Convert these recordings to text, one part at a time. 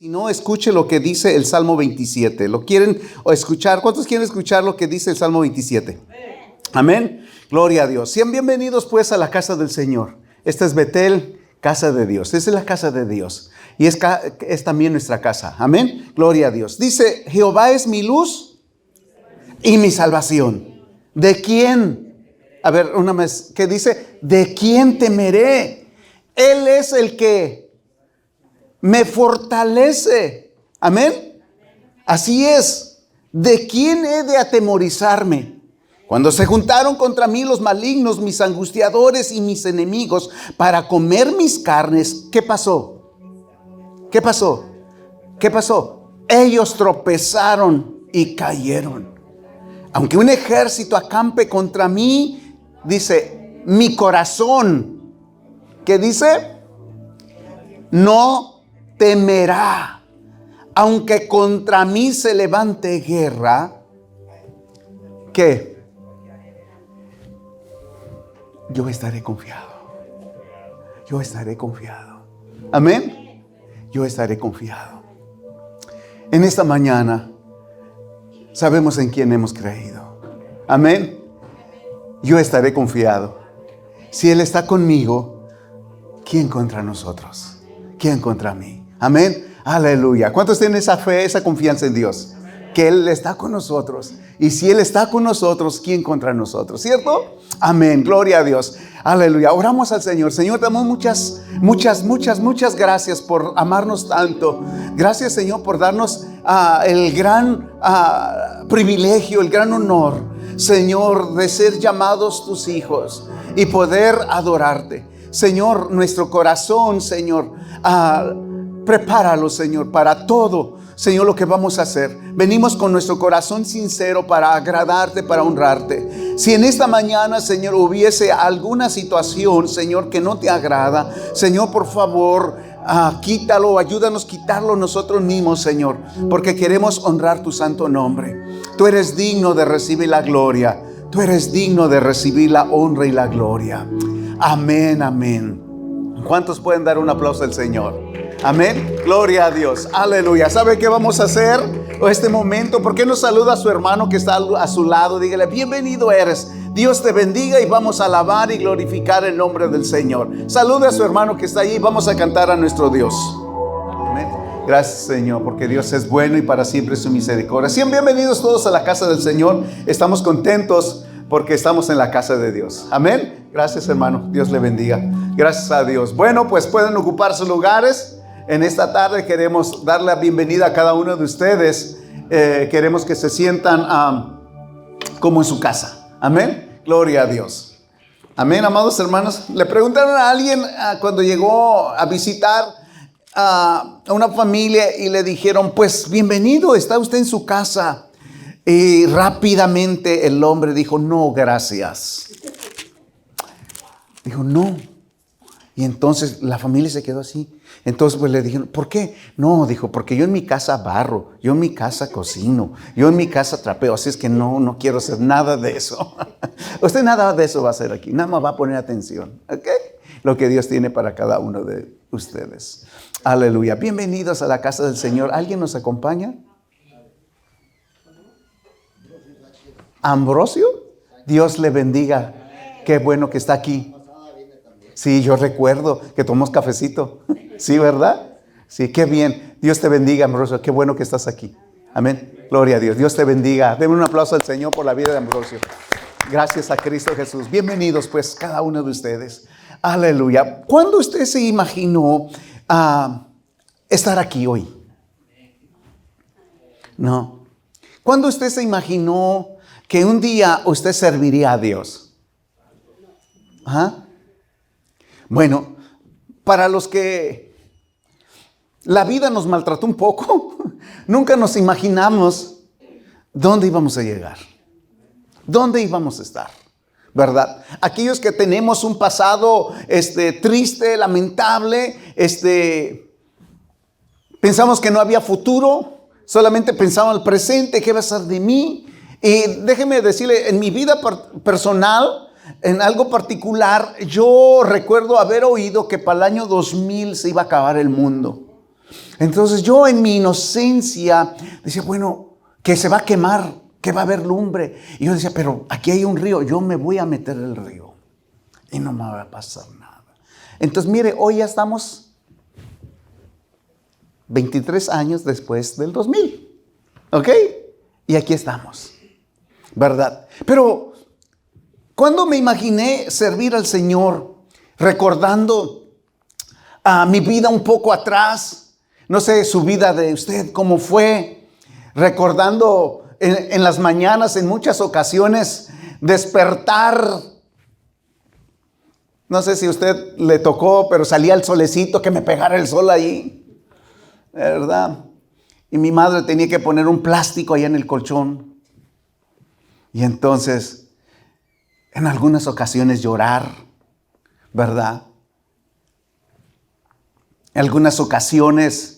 Si no, escuche lo que dice el Salmo 27. ¿Lo quieren escuchar? ¿Cuántos quieren escuchar lo que dice el Salmo 27? Amén. Gloria a Dios. Sean bienvenidos pues a la casa del Señor. Esta es Betel, casa de Dios. Esta es la casa de Dios. Y es también nuestra casa. Amén. Gloria a Dios. Dice, Jehová es mi luz y mi salvación. ¿De quién? A ver, una vez, ¿qué dice? ¿De quién temeré? Él es el que me fortalece. Amén. Así es. ¿De quién he de atemorizarme? Cuando se juntaron contra mí los malignos, mis angustiadores y mis enemigos, para comer mis carnes, ¿qué pasó? ¿Qué pasó? ¿Qué pasó? Ellos tropezaron y cayeron. Aunque un ejército acampe contra mí, dice, mi corazón, ¿qué dice? No temerá. Aunque contra mí se levante guerra, ¿qué? Yo estaré confiado. Yo estaré confiado. Amén. Yo estaré confiado. En esta mañana sabemos en quién hemos creído. Amén. Yo estaré confiado. Si Él está conmigo, ¿quién contra nosotros? ¿Quién contra mí? Amén. Aleluya. ¿Cuántos tienen esa fe, esa confianza en Dios? Que Él está con nosotros. Y si Él está con nosotros, ¿quién contra nosotros? ¿Cierto? Amén. Gloria a Dios. Aleluya. Oramos al Señor. Señor, damos muchas gracias por amarnos tanto. Gracias, Señor, por darnos el gran privilegio, el gran honor, Señor, de ser llamados tus hijos y poder adorarte. Señor, nuestro corazón, Señor, prepáralo, Señor, para todo, Señor, lo que vamos a hacer. Venimos con nuestro corazón sincero para agradarte, para honrarte. Si en esta mañana, Señor, hubiese alguna situación, Señor, que no te agrada, Señor, por favor, quítalo, ayúdanos a quitarlo nosotros mismos, Señor, porque queremos honrar tu santo nombre. Tú eres digno de recibir la gloria. Tú eres digno de recibir la honra y la gloria. Amén, amén. ¿Cuántos pueden dar un aplauso al Señor? Amén. Gloria a Dios. Aleluya. ¿Sabe qué vamos a hacer en este momento? ¿Por qué no saluda a su hermano que está a su lado? Dígale, bienvenido eres. Dios te bendiga y vamos a alabar y glorificar el nombre del Señor. Salude a su hermano que está allí. Vamos a cantar a nuestro Dios. Amén. Gracias, Señor, porque Dios es bueno y para siempre su misericordia. Sean bienvenidos todos a la casa del Señor. Estamos contentos porque estamos en la casa de Dios. Amén. Gracias, hermano. Dios le bendiga. Gracias a Dios. Bueno, pues pueden ocupar sus lugares. En esta tarde queremos dar la bienvenida a cada uno de ustedes. Queremos que se sientan como en su casa. Amén. Gloria a Dios. Amén, amados hermanos. Le preguntaron a alguien cuando llegó a visitar a una familia y le dijeron, pues bienvenido, está usted en su casa. Y rápidamente el hombre dijo, no, gracias. Dijo, no. Y entonces la familia se quedó así. Entonces pues le dijeron, ¿por qué? No, dijo, porque yo en mi casa barro, yo en mi casa cocino, yo en mi casa trapeo, así es que no quiero hacer nada de eso. Usted nada de eso va a hacer aquí, nada más va a poner atención, ¿ok? Lo que Dios tiene para cada uno de ustedes. Aleluya. Bienvenidos a la casa del Señor. ¿Alguien nos acompaña? Ambrosio, Dios le bendiga. Qué bueno que está aquí. Sí, yo recuerdo que tomamos cafecito. Sí, ¿verdad? Sí, qué bien. Dios te bendiga, Ambrosio. Qué bueno que estás aquí. Amén. Gloria a Dios. Dios te bendiga. Denme un aplauso al Señor por la vida de Ambrosio. Gracias a Cristo Jesús. Bienvenidos pues cada uno de ustedes. Aleluya. ¿Cuándo usted se imaginó estar aquí hoy? No. ¿Cuándo usted se imaginó que un día usted serviría a Dios? ¿Ah? Bueno, para los que la vida nos maltrató un poco, nunca nos imaginamos dónde íbamos a llegar, dónde íbamos a estar, ¿verdad? Aquellos que tenemos un pasado triste, lamentable, pensamos que no había futuro, solamente pensamos en el presente, ¿qué va a ser de mí? Y déjeme decirle, en mi vida personal, en algo particular, yo recuerdo haber oído que para el año 2000 se iba a acabar el mundo. Entonces yo en mi inocencia decía, bueno, que se va a quemar, que va a haber lumbre. Y yo decía, pero aquí hay un río, yo me voy a meter en el río y no me va a pasar nada. Entonces mire, hoy ya estamos 23 años después del 2000, ¿ok? Y aquí estamos, ¿verdad? Pero cuando me imaginé servir al Señor, recordando mi vida un poco atrás, no sé, su vida de usted, cómo fue, recordando en las mañanas, en muchas ocasiones, despertar. No sé si a usted le tocó, pero salía el solecito, que me pegara el sol ahí, ¿verdad? Y mi madre tenía que poner un plástico allá en el colchón. Y entonces, en algunas ocasiones llorar, ¿verdad? En algunas ocasiones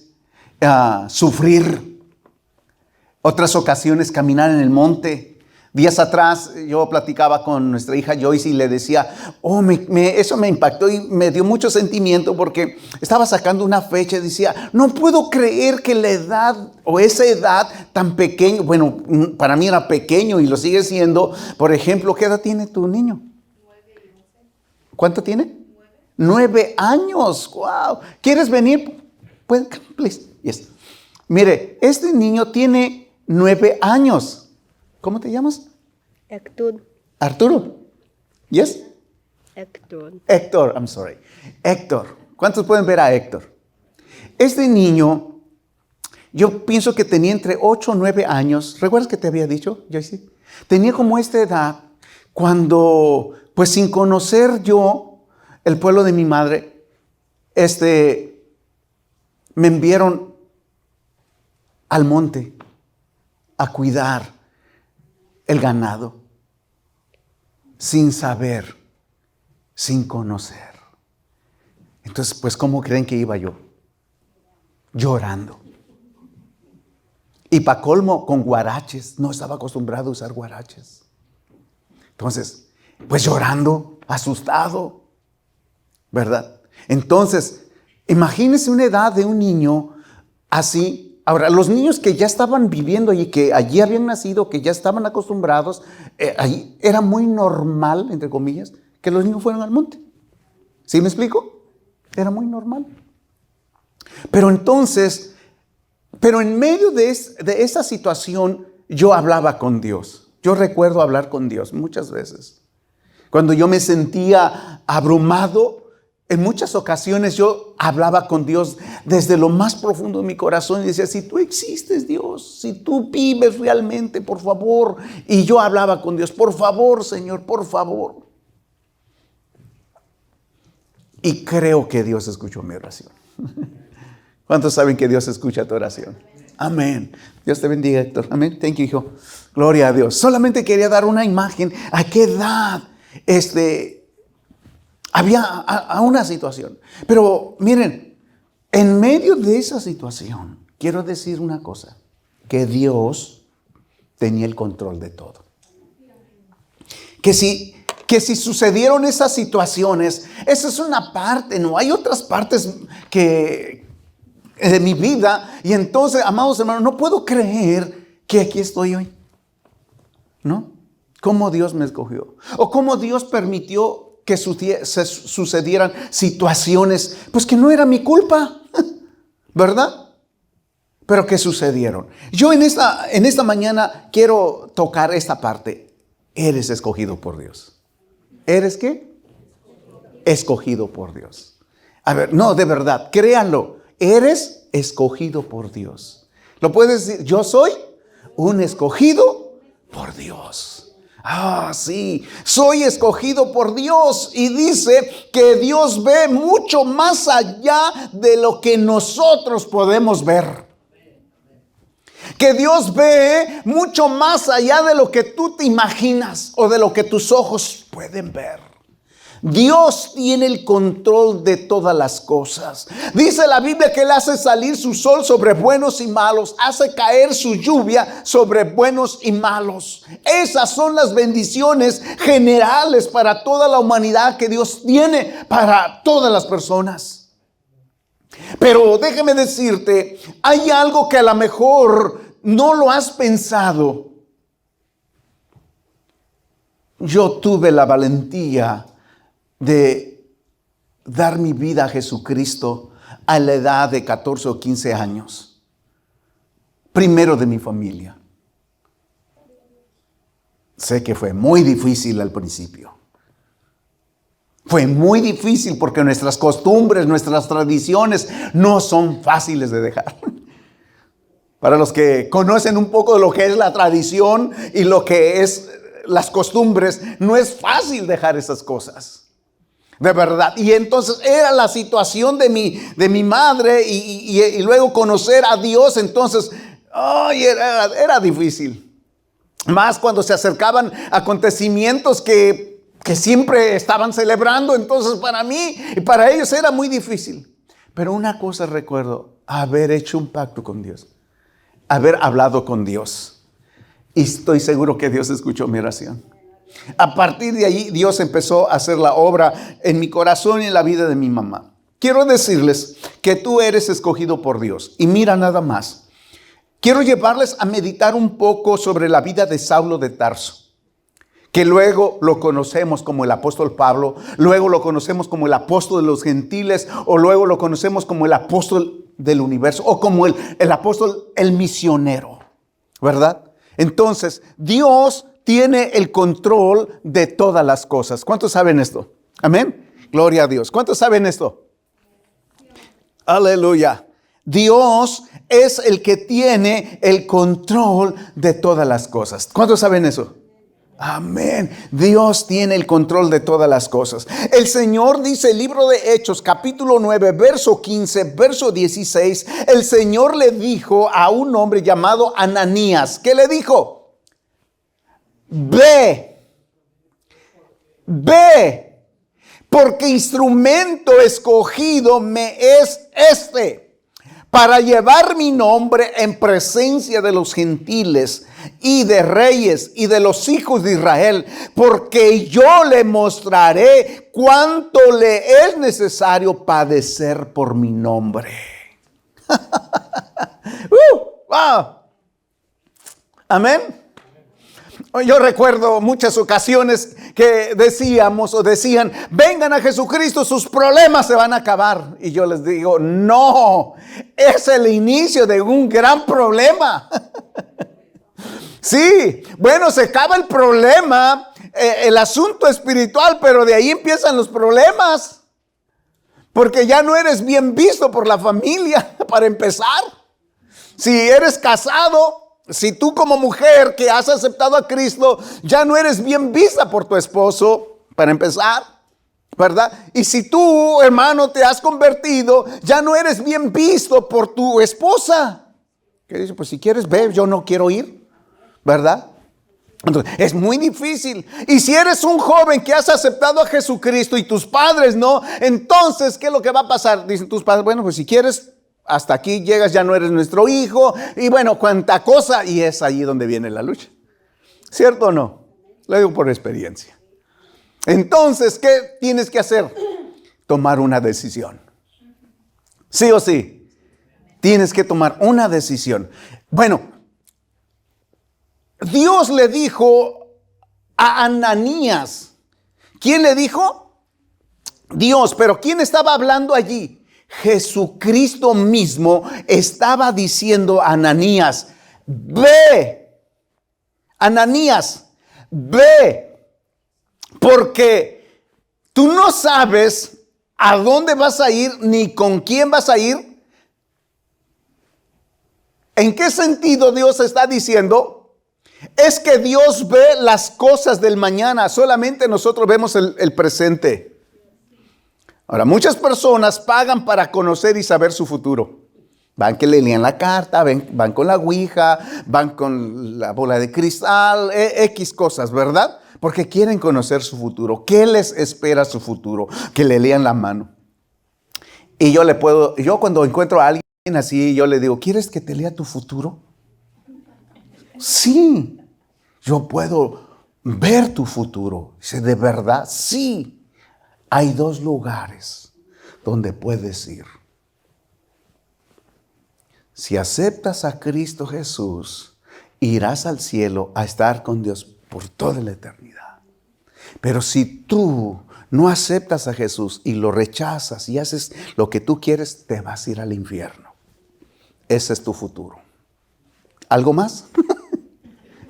sufrir. Otras ocasiones caminar en el monte. Días atrás yo platicaba con nuestra hija Joyce y le decía, eso me impactó y me dio mucho sentimiento porque estaba sacando una fecha y decía, no puedo creer que la edad o esa edad tan pequeña, bueno, para mí era pequeño y lo sigue siendo. Por ejemplo, ¿qué edad tiene tu niño? 9 y 11. ¿Cuánto tiene? 9 años. Wow. ¿Quieres venir? Pues, please. Yes. Mire, este niño tiene 9 años. ¿Cómo te llamas? Héctor. Arturo. Yes. Héctor, I'm sorry. Héctor. ¿Cuántos pueden ver a Héctor? Este niño, yo pienso que tenía entre 8 o 9 años. ¿Recuerdas que te había dicho, Joyce? Tenía como esta edad cuando, pues sin conocer yo el pueblo de mi madre, me enviaron al monte a cuidar el ganado, sin saber, sin conocer. Entonces, pues, ¿cómo creen que iba yo? Llorando. Y para colmo, con guaraches. No estaba acostumbrado a usar guaraches. Entonces, pues llorando, asustado, ¿verdad? Entonces, imagínense una edad de un niño así. Ahora, los niños que ya estaban viviendo y que allí habían nacido, que ya estaban acostumbrados, ahí era muy normal, entre comillas, que los niños fueran al monte. ¿Sí me explico? Era muy normal. Pero entonces, en medio de esa situación, yo hablaba con Dios. Yo recuerdo hablar con Dios muchas veces. Cuando yo me sentía abrumado, en muchas ocasiones yo hablaba con Dios desde lo más profundo de mi corazón y decía, si tú existes, Dios, si tú vives realmente, por favor. Y yo hablaba con Dios, por favor, Señor, por favor. Y creo que Dios escuchó mi oración. ¿Cuántos saben que Dios escucha tu oración? Amén. Dios te bendiga, Héctor. Amén. Thank you, hijo. Gloria a Dios. Solamente quería dar una imagen a qué edad había a una situación. Pero miren, en medio de esa situación, quiero decir una cosa, que Dios tenía el control de todo. Que si sucedieron esas situaciones, esa es una parte, no hay otras partes de mi vida. Y entonces, amados hermanos, no puedo creer que aquí estoy hoy. ¿No? Cómo Dios me escogió. O cómo Dios permitió que sucedieran situaciones, pues que no era mi culpa, ¿verdad? Pero que sucedieron. Yo en esta mañana quiero tocar esta parte. Eres escogido por Dios. ¿Eres qué? Escogido por Dios. A ver, no, de verdad, créanlo. Eres escogido por Dios. ¿Lo puedes decir? Yo soy un escogido por Dios. Ah, sí, soy escogido por Dios. Y dice que Dios ve mucho más allá de lo que nosotros podemos ver. Que Dios ve mucho más allá de lo que tú te imaginas o de lo que tus ojos pueden ver. Dios tiene el control de todas las cosas. Dice la Biblia que Él hace salir su sol sobre buenos y malos, hace caer su lluvia sobre buenos y malos. Esas son las bendiciones generales para toda la humanidad que Dios tiene para todas las personas. Pero déjame decirte, hay algo que a lo mejor no lo has pensado. Yo tuve la valentía de dar mi vida a Jesucristo a la edad de 14 o 15 años. Primero de mi familia. Sé que fue muy difícil al principio. Fue muy difícil porque nuestras costumbres, nuestras tradiciones no son fáciles de dejar. Para los que conocen un poco de lo que es la tradición y lo que es las costumbres, no es fácil dejar esas cosas. De verdad. Y entonces era la situación de mi madre y luego conocer a Dios. Entonces, era difícil. Más cuando se acercaban acontecimientos que siempre estaban celebrando. Entonces para mí y para ellos era muy difícil. Pero una cosa recuerdo, haber hecho un pacto con Dios. Haber hablado con Dios. Y estoy seguro que Dios escuchó mi oración. A partir de ahí, Dios empezó a hacer la obra en mi corazón y en la vida de mi mamá. Quiero decirles que tú eres escogido por Dios. Y mira nada más. Quiero llevarles a meditar un poco sobre la vida de Saulo de Tarso, que luego lo conocemos como el apóstol Pablo, luego lo conocemos como el apóstol de los gentiles, o luego lo conocemos como el apóstol del universo, o como el apóstol, el misionero, ¿verdad? Entonces, Dios tiene el control de todas las cosas. ¿Cuántos saben esto? Amén. Gloria a Dios. ¿Cuántos saben esto? Aleluya. Dios es el que tiene el control de todas las cosas. ¿Cuántos saben eso? Amén. Dios tiene el control de todas las cosas. El Señor dice, el libro de Hechos, capítulo 9, verso 15, verso 16. El Señor le dijo a un hombre llamado Ananías. ¿Qué le dijo? Ve, porque instrumento escogido me es para llevar mi nombre en presencia de los gentiles y de reyes y de los hijos de Israel, porque yo le mostraré cuánto le es necesario padecer por mi nombre. Wow. Amén. Yo recuerdo muchas ocasiones que decían, vengan a Jesucristo, sus problemas se van a acabar. Y yo les digo, no, es el inicio de un gran problema. Sí, bueno, se acaba el problema, el asunto espiritual, pero de ahí empiezan los problemas. Porque ya no eres bien visto por la familia, para empezar. Si eres casado, si tú como mujer que has aceptado a Cristo, ya no eres bien vista por tu esposo, para empezar, ¿verdad? Y si tú, hermano, te has convertido, ya no eres bien visto por tu esposa. Que dice, pues si quieres, ve, yo no quiero ir, ¿verdad? Entonces, es muy difícil. Y si eres un joven que has aceptado a Jesucristo y tus padres no, entonces, ¿qué es lo que va a pasar? Dicen tus padres, bueno, pues si quieres, hasta aquí llegas, ya no eres nuestro hijo. Y bueno, cuánta cosa. Y es ahí donde viene la lucha. ¿Cierto o no? Lo digo por experiencia. Entonces, ¿qué tienes que hacer? Tomar una decisión. Sí o sí. Tienes que tomar una decisión. Bueno, Dios le dijo a Ananías. ¿Quién le dijo? Dios. Pero ¿quién estaba hablando allí? Jesucristo mismo estaba diciendo a Ananías, ve, Ananías, ve, porque tú no sabes a dónde vas a ir ni con quién vas a ir. ¿En qué sentido Dios está diciendo? Es que Dios ve las cosas del mañana, solamente nosotros vemos el presente. Ahora, muchas personas pagan para conocer y saber su futuro. Van que le lean la carta, van con la ouija, van con la bola de cristal, X cosas, ¿verdad? Porque quieren conocer su futuro. ¿Qué les espera su futuro? Que le lean la mano. Y yo cuando encuentro a alguien así, yo le digo, ¿quieres que te lea tu futuro? Sí, yo puedo ver tu futuro. Dice, ¿de verdad? Sí. Hay dos lugares donde puedes ir. Si aceptas a Cristo Jesús, irás al cielo a estar con Dios por toda la eternidad. Pero si tú no aceptas a Jesús y lo rechazas y haces lo que tú quieres, te vas a ir al infierno. Ese es tu futuro. ¿Algo más?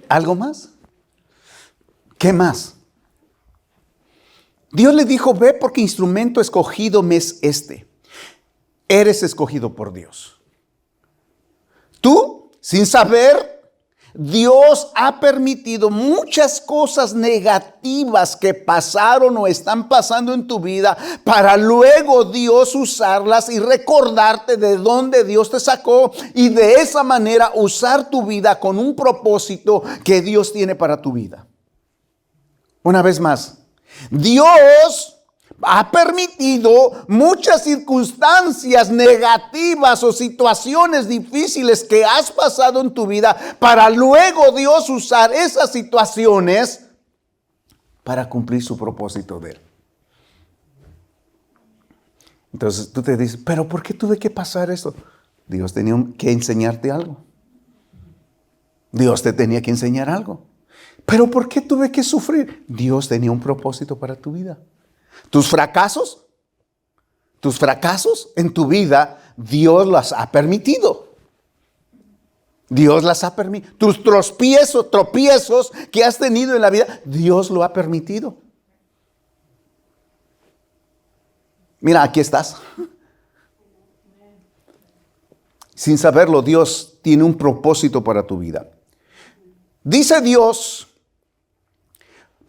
¿Algo más? ¿Qué más? Dios le dijo, ve porque instrumento escogido me es este. Eres escogido por Dios. Tú, sin saber, Dios ha permitido muchas cosas negativas que pasaron o están pasando en tu vida para luego Dios usarlas y recordarte de dónde Dios te sacó y de esa manera usar tu vida con un propósito que Dios tiene para tu vida. Una vez más, Dios ha permitido muchas circunstancias negativas o situaciones difíciles que has pasado en tu vida para luego Dios usar esas situaciones para cumplir su propósito de Él. Entonces tú te dices, pero ¿por qué tuve que pasar esto? Dios tenía que enseñarte algo. Dios te tenía que enseñar algo. Pero ¿por qué tuve que sufrir? Dios tenía un propósito para tu vida. Tus fracasos en tu vida, Dios las ha permitido. Dios las ha permitido. Tus tropiezos que has tenido en la vida, Dios lo ha permitido. Mira, aquí estás. Sin saberlo, Dios tiene un propósito para tu vida. Dice Dios,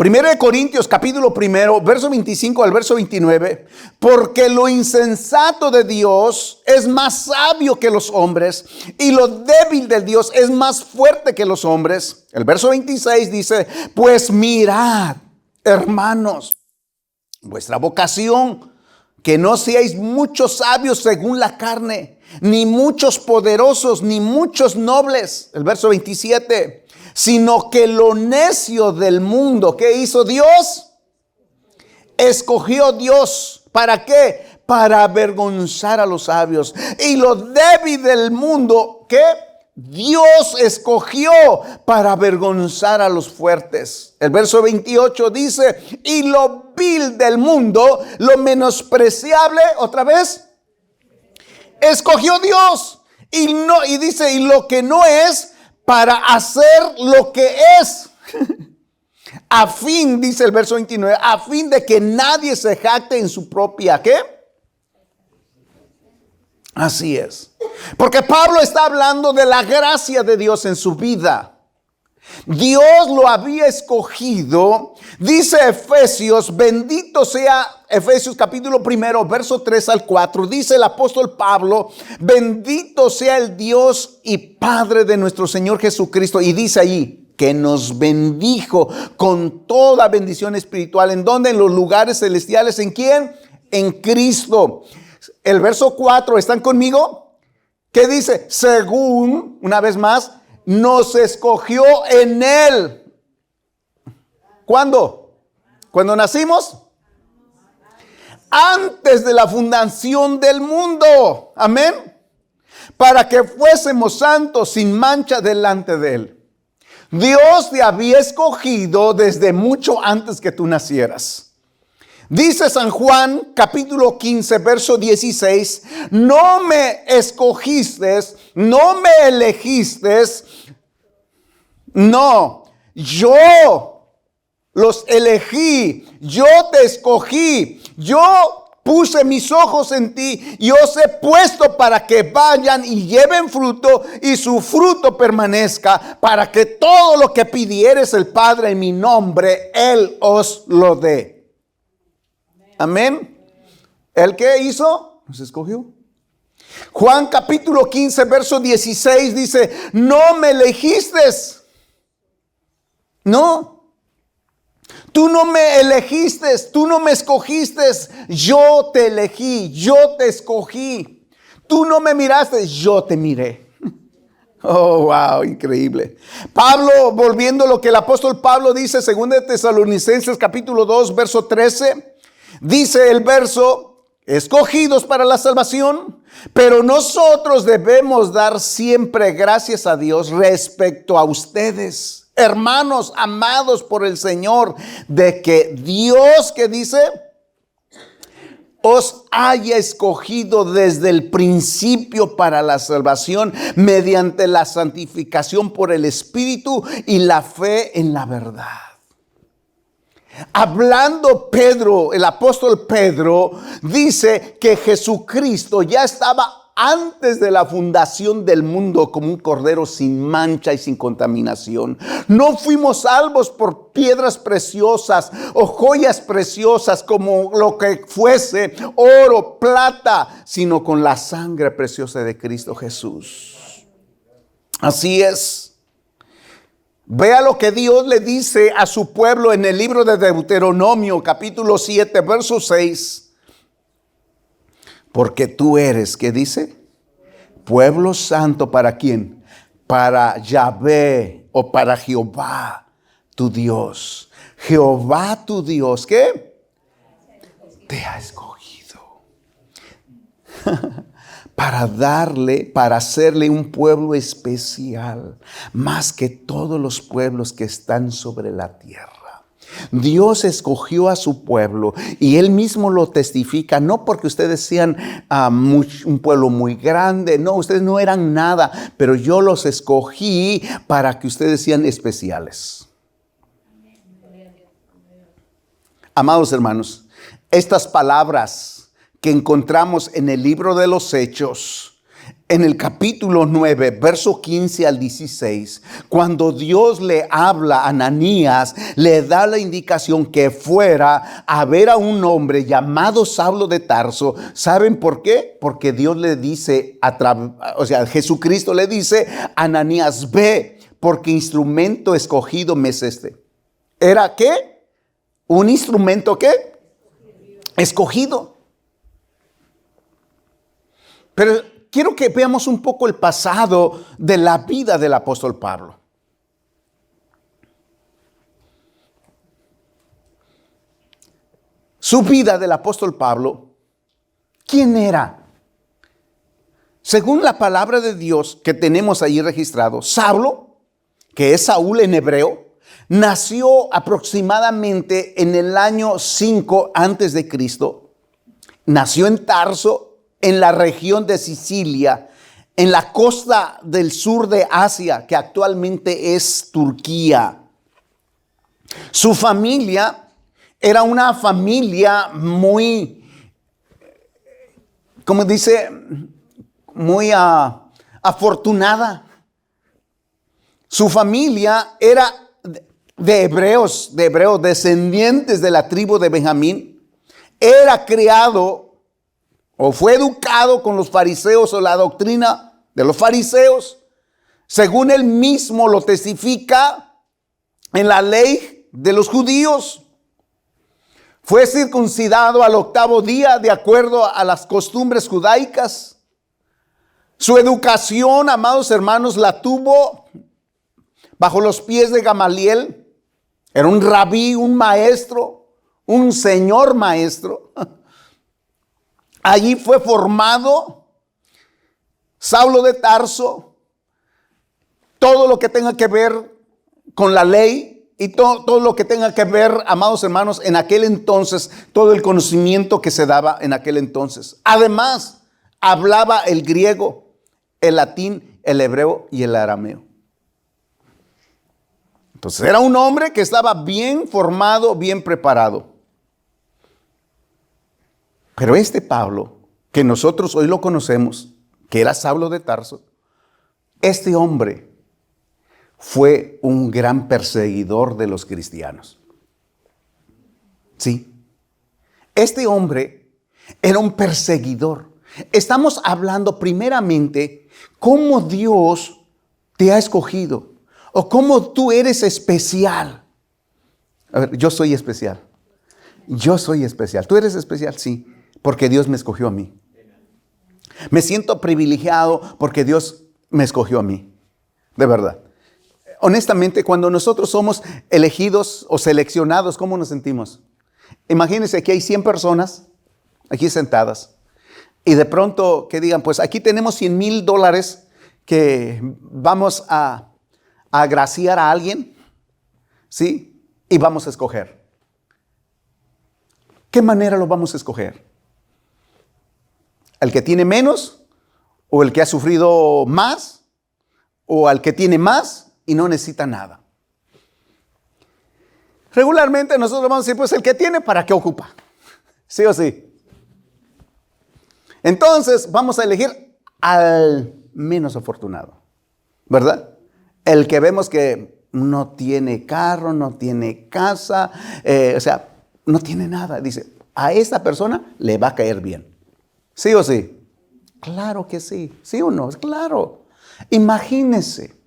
1 Corintios capítulo 1, verso 25 al verso 29, porque lo insensato de Dios es más sabio que los hombres y lo débil de Dios es más fuerte que los hombres. El verso 26 dice, pues mirad, hermanos, vuestra vocación, que no seáis muchos sabios según la carne, ni muchos poderosos, ni muchos nobles. El verso 27, sino que lo necio del mundo, ¿qué hizo Dios? Escogió Dios. ¿Para qué? Para avergonzar a los sabios. Y lo débil del mundo, ¿qué? Dios escogió para avergonzar a los fuertes. El verso 28 dice, y lo vil del mundo, lo menospreciable, otra vez, escogió Dios. Y dice, y lo que no es, para hacer lo que es. A fin, dice el verso 29, a fin de que nadie se jacte en su propia, ¿qué? Así es. Porque Pablo está hablando de la gracia de Dios en su vida. Dios lo había escogido. Dice Efesios, bendito sea, Efesios capítulo 1, verso 3 al 4. Dice el apóstol Pablo, bendito sea el Dios y Padre de nuestro Señor Jesucristo. Y dice allí, que nos bendijo con toda bendición espiritual. ¿En dónde? En los lugares celestiales. ¿En quién? En Cristo. El verso 4, ¿están conmigo? ¿Qué dice? Según, una vez más, nos escogió en Él. ¿Cuándo? ¿Cuando nacimos? Antes de la fundación del mundo. Amén. Para que fuésemos santos sin mancha delante de Él. Dios te había escogido desde mucho antes que tú nacieras. Dice San Juan, capítulo 15, verso 16, no me escogiste, no me elegiste, no, yo los elegí, yo te escogí, yo puse mis ojos en ti y os he puesto para que vayan y lleven fruto y su fruto permanezca, para que todo lo que pidieres el Padre en mi nombre, Él os lo dé. Amén. ¿El qué hizo? Nos escogió. Juan capítulo 15, verso 16 dice, no me elegiste. No. Tú no me elegiste, tú no me escogiste, yo te elegí, yo te escogí. Tú no me miraste, yo te miré. Oh, wow, increíble. Pablo, volviendo a lo que el apóstol Pablo dice, 2 Tesalonicenses capítulo 2, verso 13. Dice el verso, escogidos para la salvación, pero nosotros debemos dar siempre gracias a Dios respecto a ustedes, hermanos amados por el Señor, de que Dios, que dice, os haya escogido desde el principio para la salvación mediante la santificación por el Espíritu y la fe en la verdad. Hablando Pedro, el apóstol Pedro, dice que Jesucristo ya estaba antes de la fundación del mundo como un cordero sin mancha y sin contaminación. No fuimos salvos por piedras preciosas o joyas preciosas como lo que fuese oro, plata, sino con la sangre preciosa de Cristo Jesús. Así es. Vea lo que Dios le dice a su pueblo en el libro de Deuteronomio, capítulo 7, verso 6. Porque tú eres, ¿qué dice? Pueblo santo, ¿para quién? Para Yahvé o para Jehová, tu Dios. Jehová, tu Dios, ¿qué? Te ha escogido. Para hacerle un pueblo especial, más que todos los pueblos que están sobre la tierra. Dios escogió a su pueblo y Él mismo lo testifica, no porque ustedes sean un pueblo muy grande, no, ustedes no eran nada, pero yo los escogí para que ustedes sean especiales. Amados hermanos, estas palabras que encontramos en el libro de los Hechos, en el capítulo 9, verso 15 al 16, cuando Dios le habla a Ananías, le da la indicación que fuera a ver a un hombre llamado Saulo de Tarso. ¿Saben por qué? Porque Dios le dice, Jesucristo le dice, Ananías, ve, porque instrumento escogido me es este. ¿Era qué? ¿Un instrumento qué? Escogido. Pero quiero que veamos un poco el pasado de la vida del apóstol Pablo. Su vida del apóstol Pablo, ¿quién era? Según la palabra de Dios que tenemos ahí registrado, Saulo, que es Saúl en hebreo, nació aproximadamente en el año 5 antes de Cristo. Nació en Tarso, en la región de Sicilia, en la costa del sur de Asia, que actualmente es Turquía. Su familia era una familia muy, como dice, muy afortunada. Su familia era de hebreos, descendientes de la tribu de Benjamín. Era criado o fue educado con los fariseos o la doctrina de los fariseos, según él mismo lo testifica en la ley de los judíos. Fue circuncidado al 8º día de acuerdo a las costumbres judaicas. Su educación, amados hermanos, la tuvo bajo los pies de Gamaliel. Era un rabí, un maestro, un señor maestro. Allí fue formado Saulo de Tarso. Todo lo que tenga que ver con la ley y todo lo que tenga que ver, amados hermanos, en aquel entonces, todo el conocimiento que se daba en aquel entonces. Además, hablaba el griego, el latín, el hebreo y el arameo. Entonces era un hombre que estaba bien formado, bien preparado. Pero este Pablo, que nosotros hoy lo conocemos, que era Saulo de Tarso, este hombre fue un gran perseguidor de los cristianos. Sí, este hombre era un perseguidor. Estamos hablando primeramente cómo Dios te ha escogido o cómo tú eres especial. A ver, yo soy especial. Yo soy especial. ¿Tú eres especial? Sí. Porque Dios me escogió a mí. Me siento privilegiado porque Dios me escogió a mí. De verdad. Honestamente, cuando nosotros somos elegidos o seleccionados, ¿cómo nos sentimos? Imagínense que hay 100 personas aquí sentadas. Y de pronto que digan, pues aquí tenemos $100,000 que vamos a agraciar a alguien, ¿sí? Y vamos a escoger. ¿Qué manera lo vamos a escoger? ¿El que tiene menos? ¿O el que ha sufrido más? ¿O al que tiene más y no necesita nada? Regularmente nosotros vamos a decir, pues el que tiene, ¿para qué ocupa? ¿Sí o sí? Entonces vamos a elegir al menos afortunado, ¿verdad? El que vemos que no tiene carro, no tiene casa, o sea, no tiene nada. Dice, a esta persona le va a caer bien. ¿Sí o sí? Claro que sí. ¿Sí o no? Claro. Imagínense.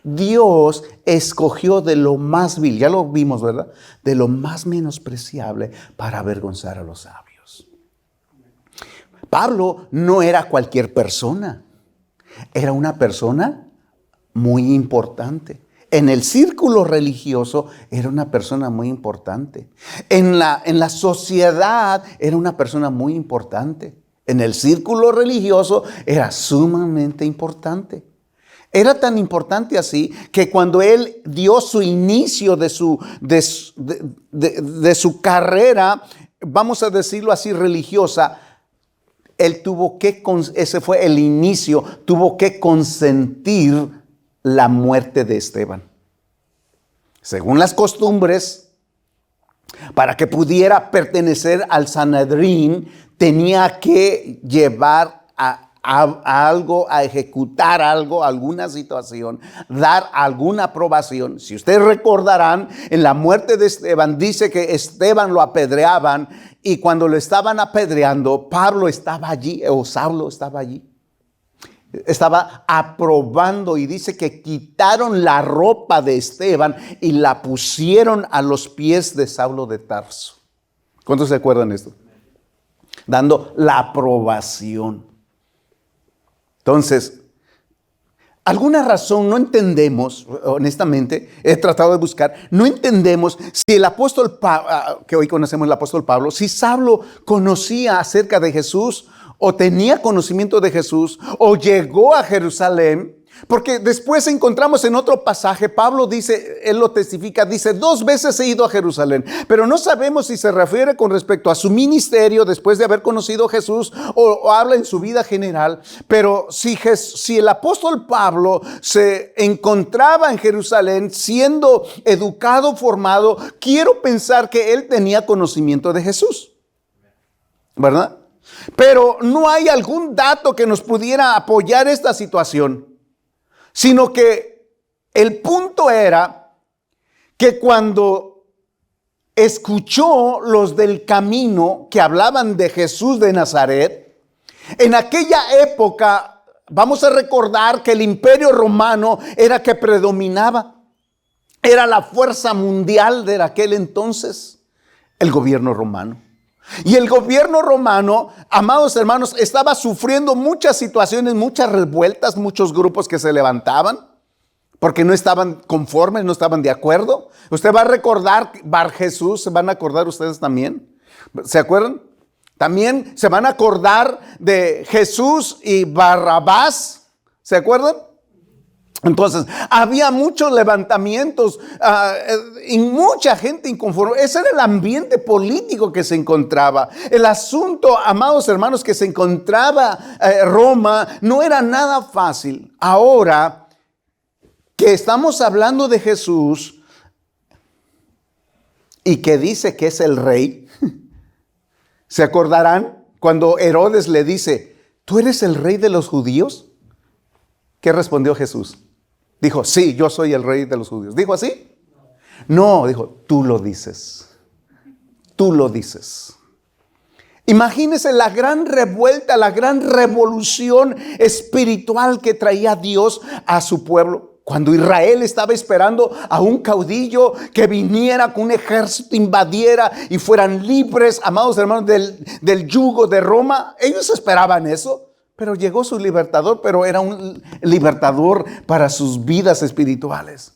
Dios escogió de lo más vil, ya lo vimos, ¿verdad? De lo más menospreciable para avergonzar a los sabios. Pablo no era cualquier persona. Era una persona muy importante. En el círculo religioso era una persona muy importante. En la sociedad era una persona muy importante. En el círculo religioso era sumamente importante. Era tan importante así que cuando él dio su inicio de su carrera, vamos a decirlo así, religiosa, él tuvo que, ese fue el inicio, tuvo que consentir la muerte de Esteban. Según las costumbres, para que pudiera pertenecer al Sanedrín, tenía que llevar a algo, a ejecutar algo, alguna situación, dar alguna aprobación. Si ustedes recordarán, en la muerte de Esteban, dice que Esteban lo apedreaban, y cuando lo estaban apedreando, Pablo estaba allí, o Saulo estaba allí. Estaba aprobando, y dice que quitaron la ropa de Esteban y la pusieron a los pies de Saulo de Tarso. ¿Cuántos se acuerdan de esto? Dando la aprobación. Entonces, alguna razón no entendemos, honestamente, he tratado de buscar, no entendemos si el apóstol Pablo, que hoy conocemos el apóstol Pablo, si Saulo conocía acerca de Jesús, o tenía conocimiento de Jesús, o llegó a Jerusalén. Porque después encontramos en otro pasaje, Pablo dice, él lo testifica, dice, 2 veces he ido a Jerusalén, pero no sabemos si se refiere con respecto a su ministerio después de haber conocido a Jesús, o habla en su vida general. Pero si el apóstol Pablo se encontraba en Jerusalén siendo educado, formado, quiero pensar que él tenía conocimiento de Jesús, ¿verdad? Pero no hay algún dato que nos pudiera apoyar esta situación. Sino que el punto era que cuando escuchó los del camino que hablaban de Jesús de Nazaret, en aquella época, vamos a recordar que el imperio romano era que predominaba. Era la fuerza mundial de aquel entonces, el gobierno romano. Y el gobierno romano, amados hermanos, estaba sufriendo muchas situaciones, muchas revueltas, muchos grupos que se levantaban porque no estaban conformes, no estaban de acuerdo. Usted va a recordar Bar Jesús, se van a acordar ustedes también. ¿Se acuerdan? También se van a acordar de Jesús y Barrabás. ¿Se acuerdan? Entonces, había muchos levantamientos y mucha gente inconforme. Ese era el ambiente político que se encontraba. El asunto, amados hermanos, que se encontraba Roma, no era nada fácil. Ahora que estamos hablando de Jesús y que dice que es el rey, ¿se acordarán cuando Herodes le dice, ¿tú eres el rey de los judíos? ¿Qué respondió Jesús? Dijo, sí, yo soy el rey de los judíos. ¿Dijo así? No, dijo, tú lo dices. Tú lo dices. Imagínense la gran revuelta, la gran revolución espiritual que traía Dios a su pueblo. Cuando Israel estaba esperando a un caudillo que viniera con un ejército, invadiera y fueran libres, amados hermanos, del yugo de Roma. Ellos esperaban eso. Pero llegó su libertador, pero era un libertador para sus vidas espirituales.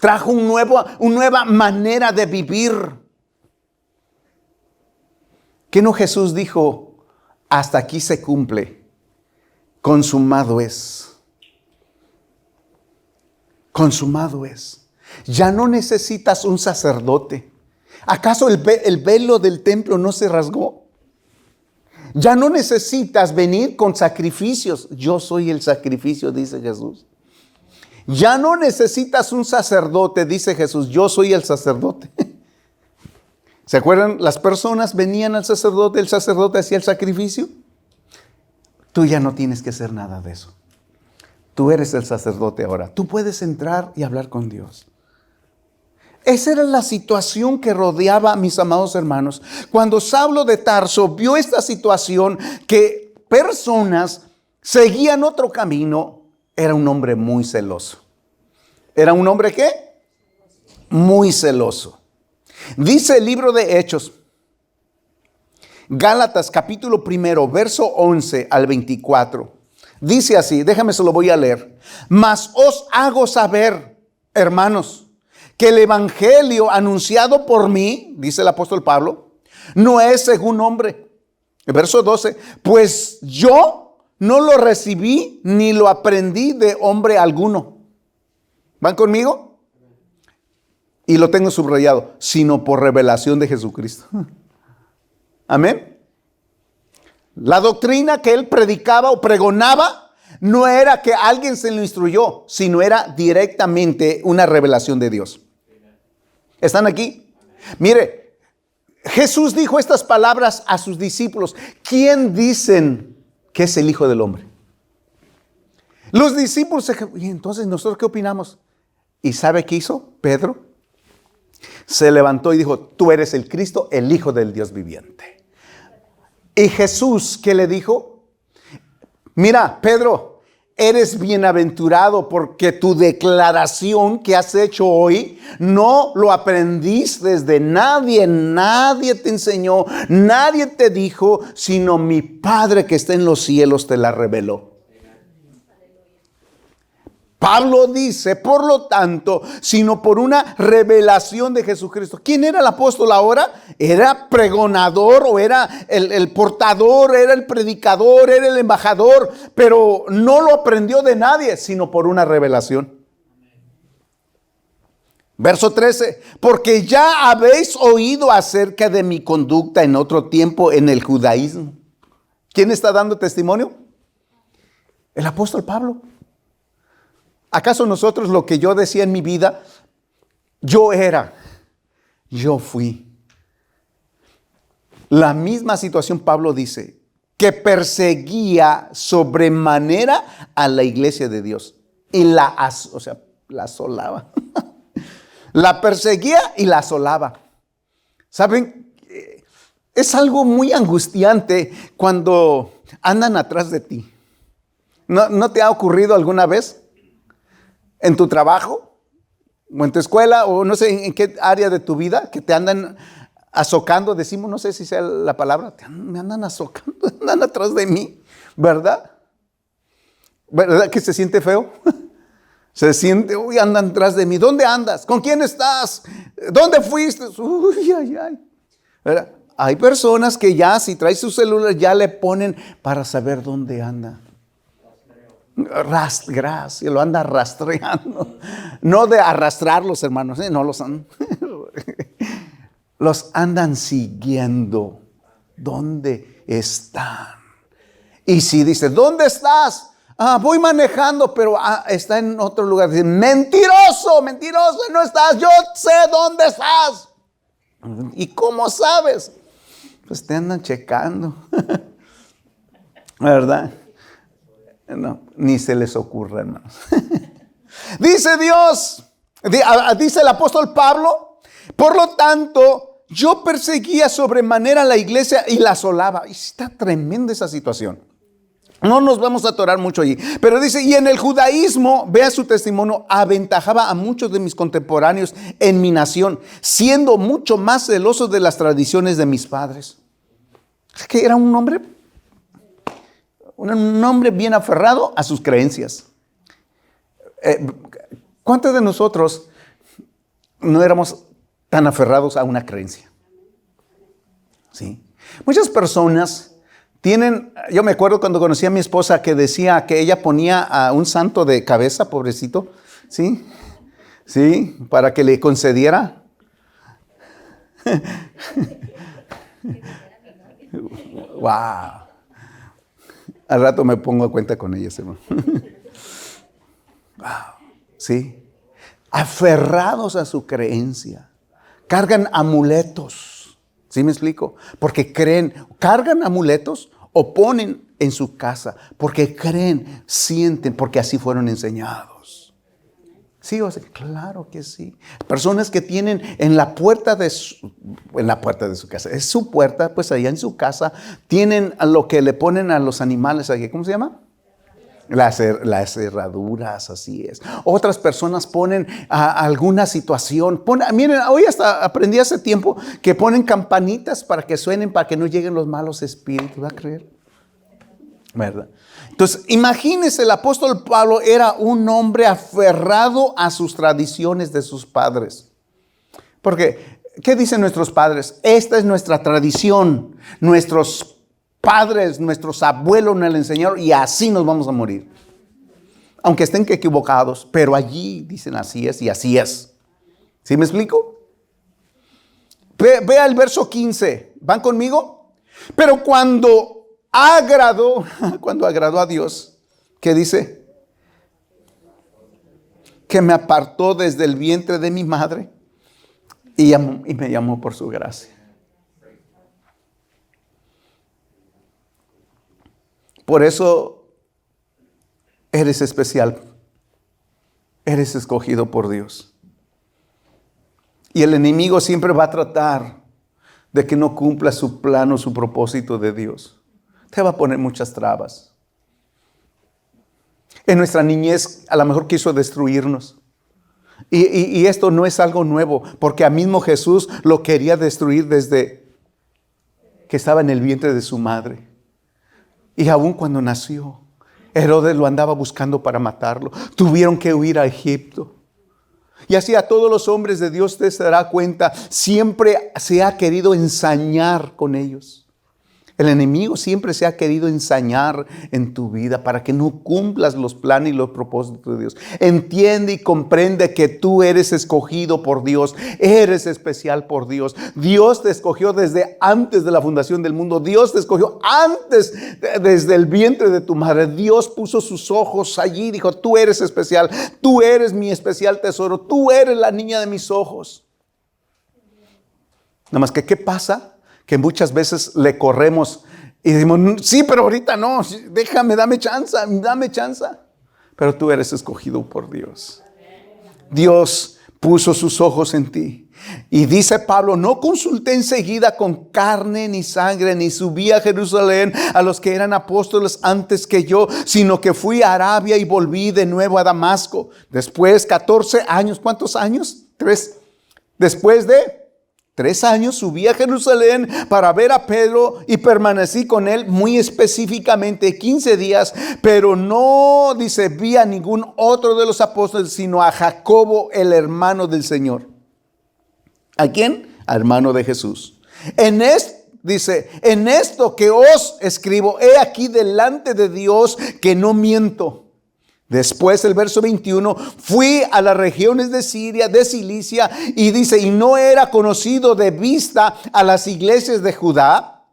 Trajo una nueva manera de vivir. ¿Qué no Jesús dijo? Hasta aquí se cumple. Consumado es. Consumado es. Ya no necesitas un sacerdote. ¿Acaso el velo del templo no se rasgó? Ya no necesitas venir con sacrificios. Yo soy el sacrificio, dice Jesús. Ya no necesitas un sacerdote, dice Jesús. Yo soy el sacerdote. ¿Se acuerdan? Las personas venían al sacerdote, el sacerdote hacía el sacrificio. Tú ya no tienes que hacer nada de eso. Tú eres el sacerdote ahora. Tú puedes entrar y hablar con Dios. Esa era la situación que rodeaba a mis amados hermanos. Cuando Saulo de Tarso vio esta situación, que personas seguían otro camino, era un hombre muy celoso. ¿Era un hombre qué? Muy celoso. Dice el libro de Hechos, Gálatas capítulo 1, verso 11 al 24. Dice así, déjame se lo voy a leer. Mas os hago saber, hermanos, que el evangelio anunciado por mí, dice el apóstol Pablo, no es según hombre. El verso 12, pues yo no lo recibí ni lo aprendí de hombre alguno. ¿Van conmigo? Y lo tengo subrayado, sino por revelación de Jesucristo. Amén. La doctrina que él predicaba o pregonaba no era que alguien se lo instruyó, sino era directamente una revelación de Dios. ¿Están aquí? Mire, Jesús dijo estas palabras a sus discípulos. ¿Quién dicen que es el Hijo del Hombre? Los discípulos, y entonces nosotros ¿qué opinamos? ¿Y sabe qué hizo Pedro? Se levantó y dijo, tú eres el Cristo, el Hijo del Dios viviente. Y Jesús, ¿qué le dijo? Mira, Pedro, eres bienaventurado porque tu declaración que has hecho hoy no lo aprendiste de nadie. Nadie te enseñó, nadie te dijo, sino mi Padre que está en los cielos te la reveló. Pablo dice, por lo tanto, sino por una revelación de Jesucristo. ¿Quién era el apóstol ahora? Era pregonador o era el portador, era el predicador, era el embajador, pero no lo aprendió de nadie, sino por una revelación. Verso 13, porque ya habéis oído acerca de mi conducta en otro tiempo en el judaísmo. ¿Quién está dando testimonio? El apóstol Pablo. ¿Acaso nosotros lo que yo decía en mi vida, yo fui? La misma situación Pablo dice, que perseguía sobremanera a la iglesia de Dios. Y la asolaba. La perseguía y la asolaba. ¿Saben? Es algo muy angustiante cuando andan atrás de ti. ¿No te ha ocurrido alguna vez? En tu trabajo, o en tu escuela, o no sé en qué área de tu vida, que te andan azocando, decimos, no sé si sea la palabra, me andan azocando, andan atrás de mí, ¿verdad? ¿Verdad que se siente feo? Se siente, uy, andan atrás de mí. ¿Dónde andas? ¿Con quién estás? ¿Dónde fuiste? Uy, ay, ay. ¿Verdad? Hay personas que ya, si traes su celular, ya le ponen para saber dónde anda. Gracias, lo anda rastreando. No de arrastrarlos, hermanos, no los andan. Los andan siguiendo. ¿Dónde están? Y si dice, ¿dónde estás? Voy manejando, pero está en otro lugar. Dice, mentiroso, no estás. Yo sé dónde estás. ¿Y cómo sabes? Pues te andan checando. ¿Verdad? No, ni se les ocurra, hermanos. Dice Dios, dice el apóstol Pablo, por lo tanto, yo perseguía sobremanera a la iglesia y la asolaba. Y está tremenda esa situación. No nos vamos a atorar mucho allí. Pero dice, y en el judaísmo, vea su testimonio, aventajaba a muchos de mis contemporáneos en mi nación, siendo mucho más celoso de las tradiciones de mis padres. Es que era un hombre bien aferrado a sus creencias. ¿Cuántos de nosotros no éramos tan aferrados a una creencia? ¿Sí? Muchas personas tienen, yo me acuerdo cuando conocí a mi esposa que decía que ella ponía a un santo de cabeza, pobrecito, ¿sí? Sí, para que le concediera. Wow. Al rato me pongo a cuenta con ellas, hermano. Wow. Sí. Aferrados a su creencia. Cargan amuletos. ¿Sí me explico? Porque creen, cargan amuletos o ponen en su casa. Porque creen, sienten, porque así fueron enseñados. Sí, o sea, claro que sí. Personas que tienen en la puerta de su casa, es su puerta, pues allá en su casa, tienen lo que le ponen a los animales, ¿cómo se llama? Las cerraduras, así es. Otras personas ponen alguna situación. Miren, hoy hasta aprendí hace tiempo que ponen campanitas para que suenen, para que no lleguen los malos espíritus. ¿Va a creer? ¿Verdad? Entonces, imagínense, el apóstol Pablo era un hombre aferrado a sus tradiciones de sus padres. Porque, ¿qué dicen nuestros padres? Esta es nuestra tradición. Nuestros padres, nuestros abuelos nos la enseñaron y así nos vamos a morir. Aunque estén equivocados, pero allí dicen así es y así es. ¿Sí me explico? Vea el verso 15. ¿Van conmigo? Pero cuando agradó a Dios, ¿qué dice? Que me apartó desde el vientre de mi madre y me llamó por su gracia. Por eso eres especial. Eres escogido por Dios. Y el enemigo siempre va a tratar de que no cumpla su plano, su propósito de Dios. Te va a poner muchas trabas. En nuestra niñez a lo mejor quiso destruirnos. Y esto no es algo nuevo, porque a mismo Jesús lo quería destruir desde que estaba en el vientre de su madre. Y aún cuando nació, Herodes lo andaba buscando para matarlo. Tuvieron que huir a Egipto. Y así a todos los hombres de Dios te dará cuenta, siempre se ha querido ensañar con ellos. El enemigo siempre se ha querido ensañar en tu vida para que no cumplas los planes y los propósitos de Dios. Entiende y comprende que tú eres escogido por Dios. Eres especial por Dios. Dios te escogió desde antes de la fundación del mundo. Dios te escogió antes, desde el vientre de tu madre. Dios puso sus ojos allí y dijo, tú eres especial. Tú eres mi especial tesoro. Tú eres la niña de mis ojos. Nada más que, ¿qué pasa? Que muchas veces le corremos y decimos, sí, pero ahorita no, déjame, dame chance. Pero tú eres escogido por Dios. Dios puso sus ojos en ti. Y dice Pablo, no consulté enseguida con carne ni sangre, ni subí a Jerusalén a los que eran apóstoles antes que yo, sino que fui a Arabia y volví de nuevo a Damasco. Después 14 años, ¿cuántos años? 3. Después de 3 años subí a Jerusalén para ver a Pedro y permanecí con él muy específicamente 15 días, pero no, dice, vi a ningún otro de los apóstoles, sino a Jacobo, el hermano del Señor. ¿A quién? Al hermano de Jesús. Dice, en esto que os escribo, he aquí delante de Dios que no miento. Después el verso 21, fui a las regiones de Siria, de Cilicia, y dice, y no era conocido de vista a las iglesias de Judea,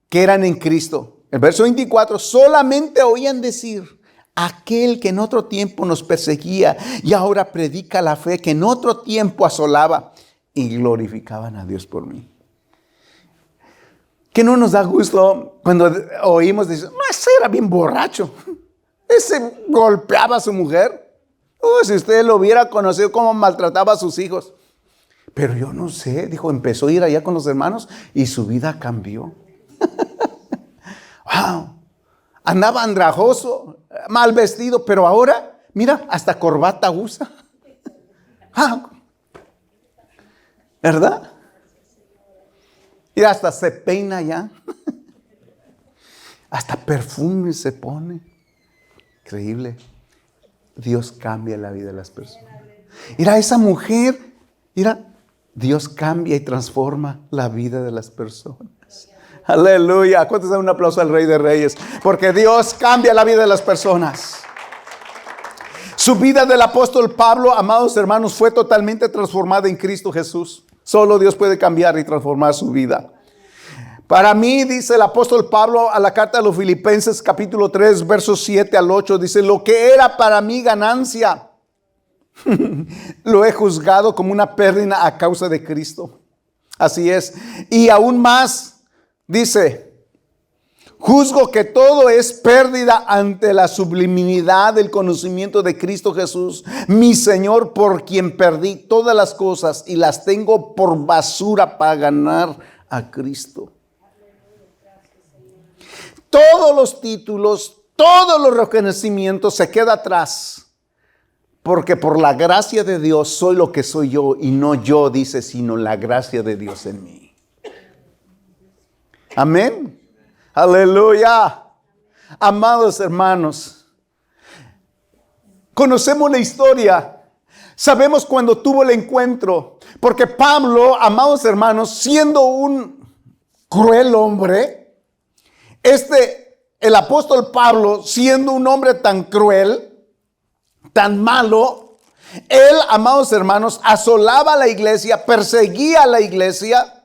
que eran en Cristo. El verso 24, solamente oían decir, aquel que en otro tiempo nos perseguía y ahora predica la fe que en otro tiempo asolaba, y glorificaban a Dios por mí. Que no nos da gusto cuando oímos decir, no, ese era bien borracho. Ese golpeaba a su mujer. Si usted lo hubiera conocido cómo maltrataba a sus hijos. Pero yo no sé, dijo, empezó a ir allá con los hermanos y su vida cambió. Wow. Andaba andrajoso, mal vestido, pero ahora, mira, hasta corbata usa. ¿Verdad? Y hasta se peina ya. Hasta perfume se pone. Increíble. Dios cambia la vida de las personas. Mira, esa mujer, mira, Dios cambia y transforma la vida de las personas. Aleluya. ¿Cuántos dan un aplauso al Rey de Reyes? Porque Dios cambia la vida de las personas. Su vida del apóstol Pablo, amados hermanos, fue totalmente transformada en Cristo Jesús. Solo Dios puede cambiar y transformar su vida. Para mí, dice el apóstol Pablo a la carta de los Filipenses, capítulo 3, versos 7 al 8, dice: lo que era para mí ganancia, lo he juzgado como una pérdida a causa de Cristo. Así es. Y aún más, dice: juzgo que todo es pérdida ante la sublimidad del conocimiento de Cristo Jesús, mi Señor, por quien perdí todas las cosas y las tengo por basura para ganar a Cristo. Todos los títulos, todos los reconocimientos se quedan atrás. Porque por la gracia de Dios soy lo que soy yo, y no yo, dice, sino la gracia de Dios en mí. Amén. Aleluya. Amados hermanos, conocemos la historia. Sabemos cuando tuvo el encuentro. Porque Pablo, amados hermanos, siendo un cruel hombre, el apóstol Pablo, siendo un hombre tan cruel, tan malo, él, amados hermanos, asolaba a la iglesia, perseguía a la iglesia.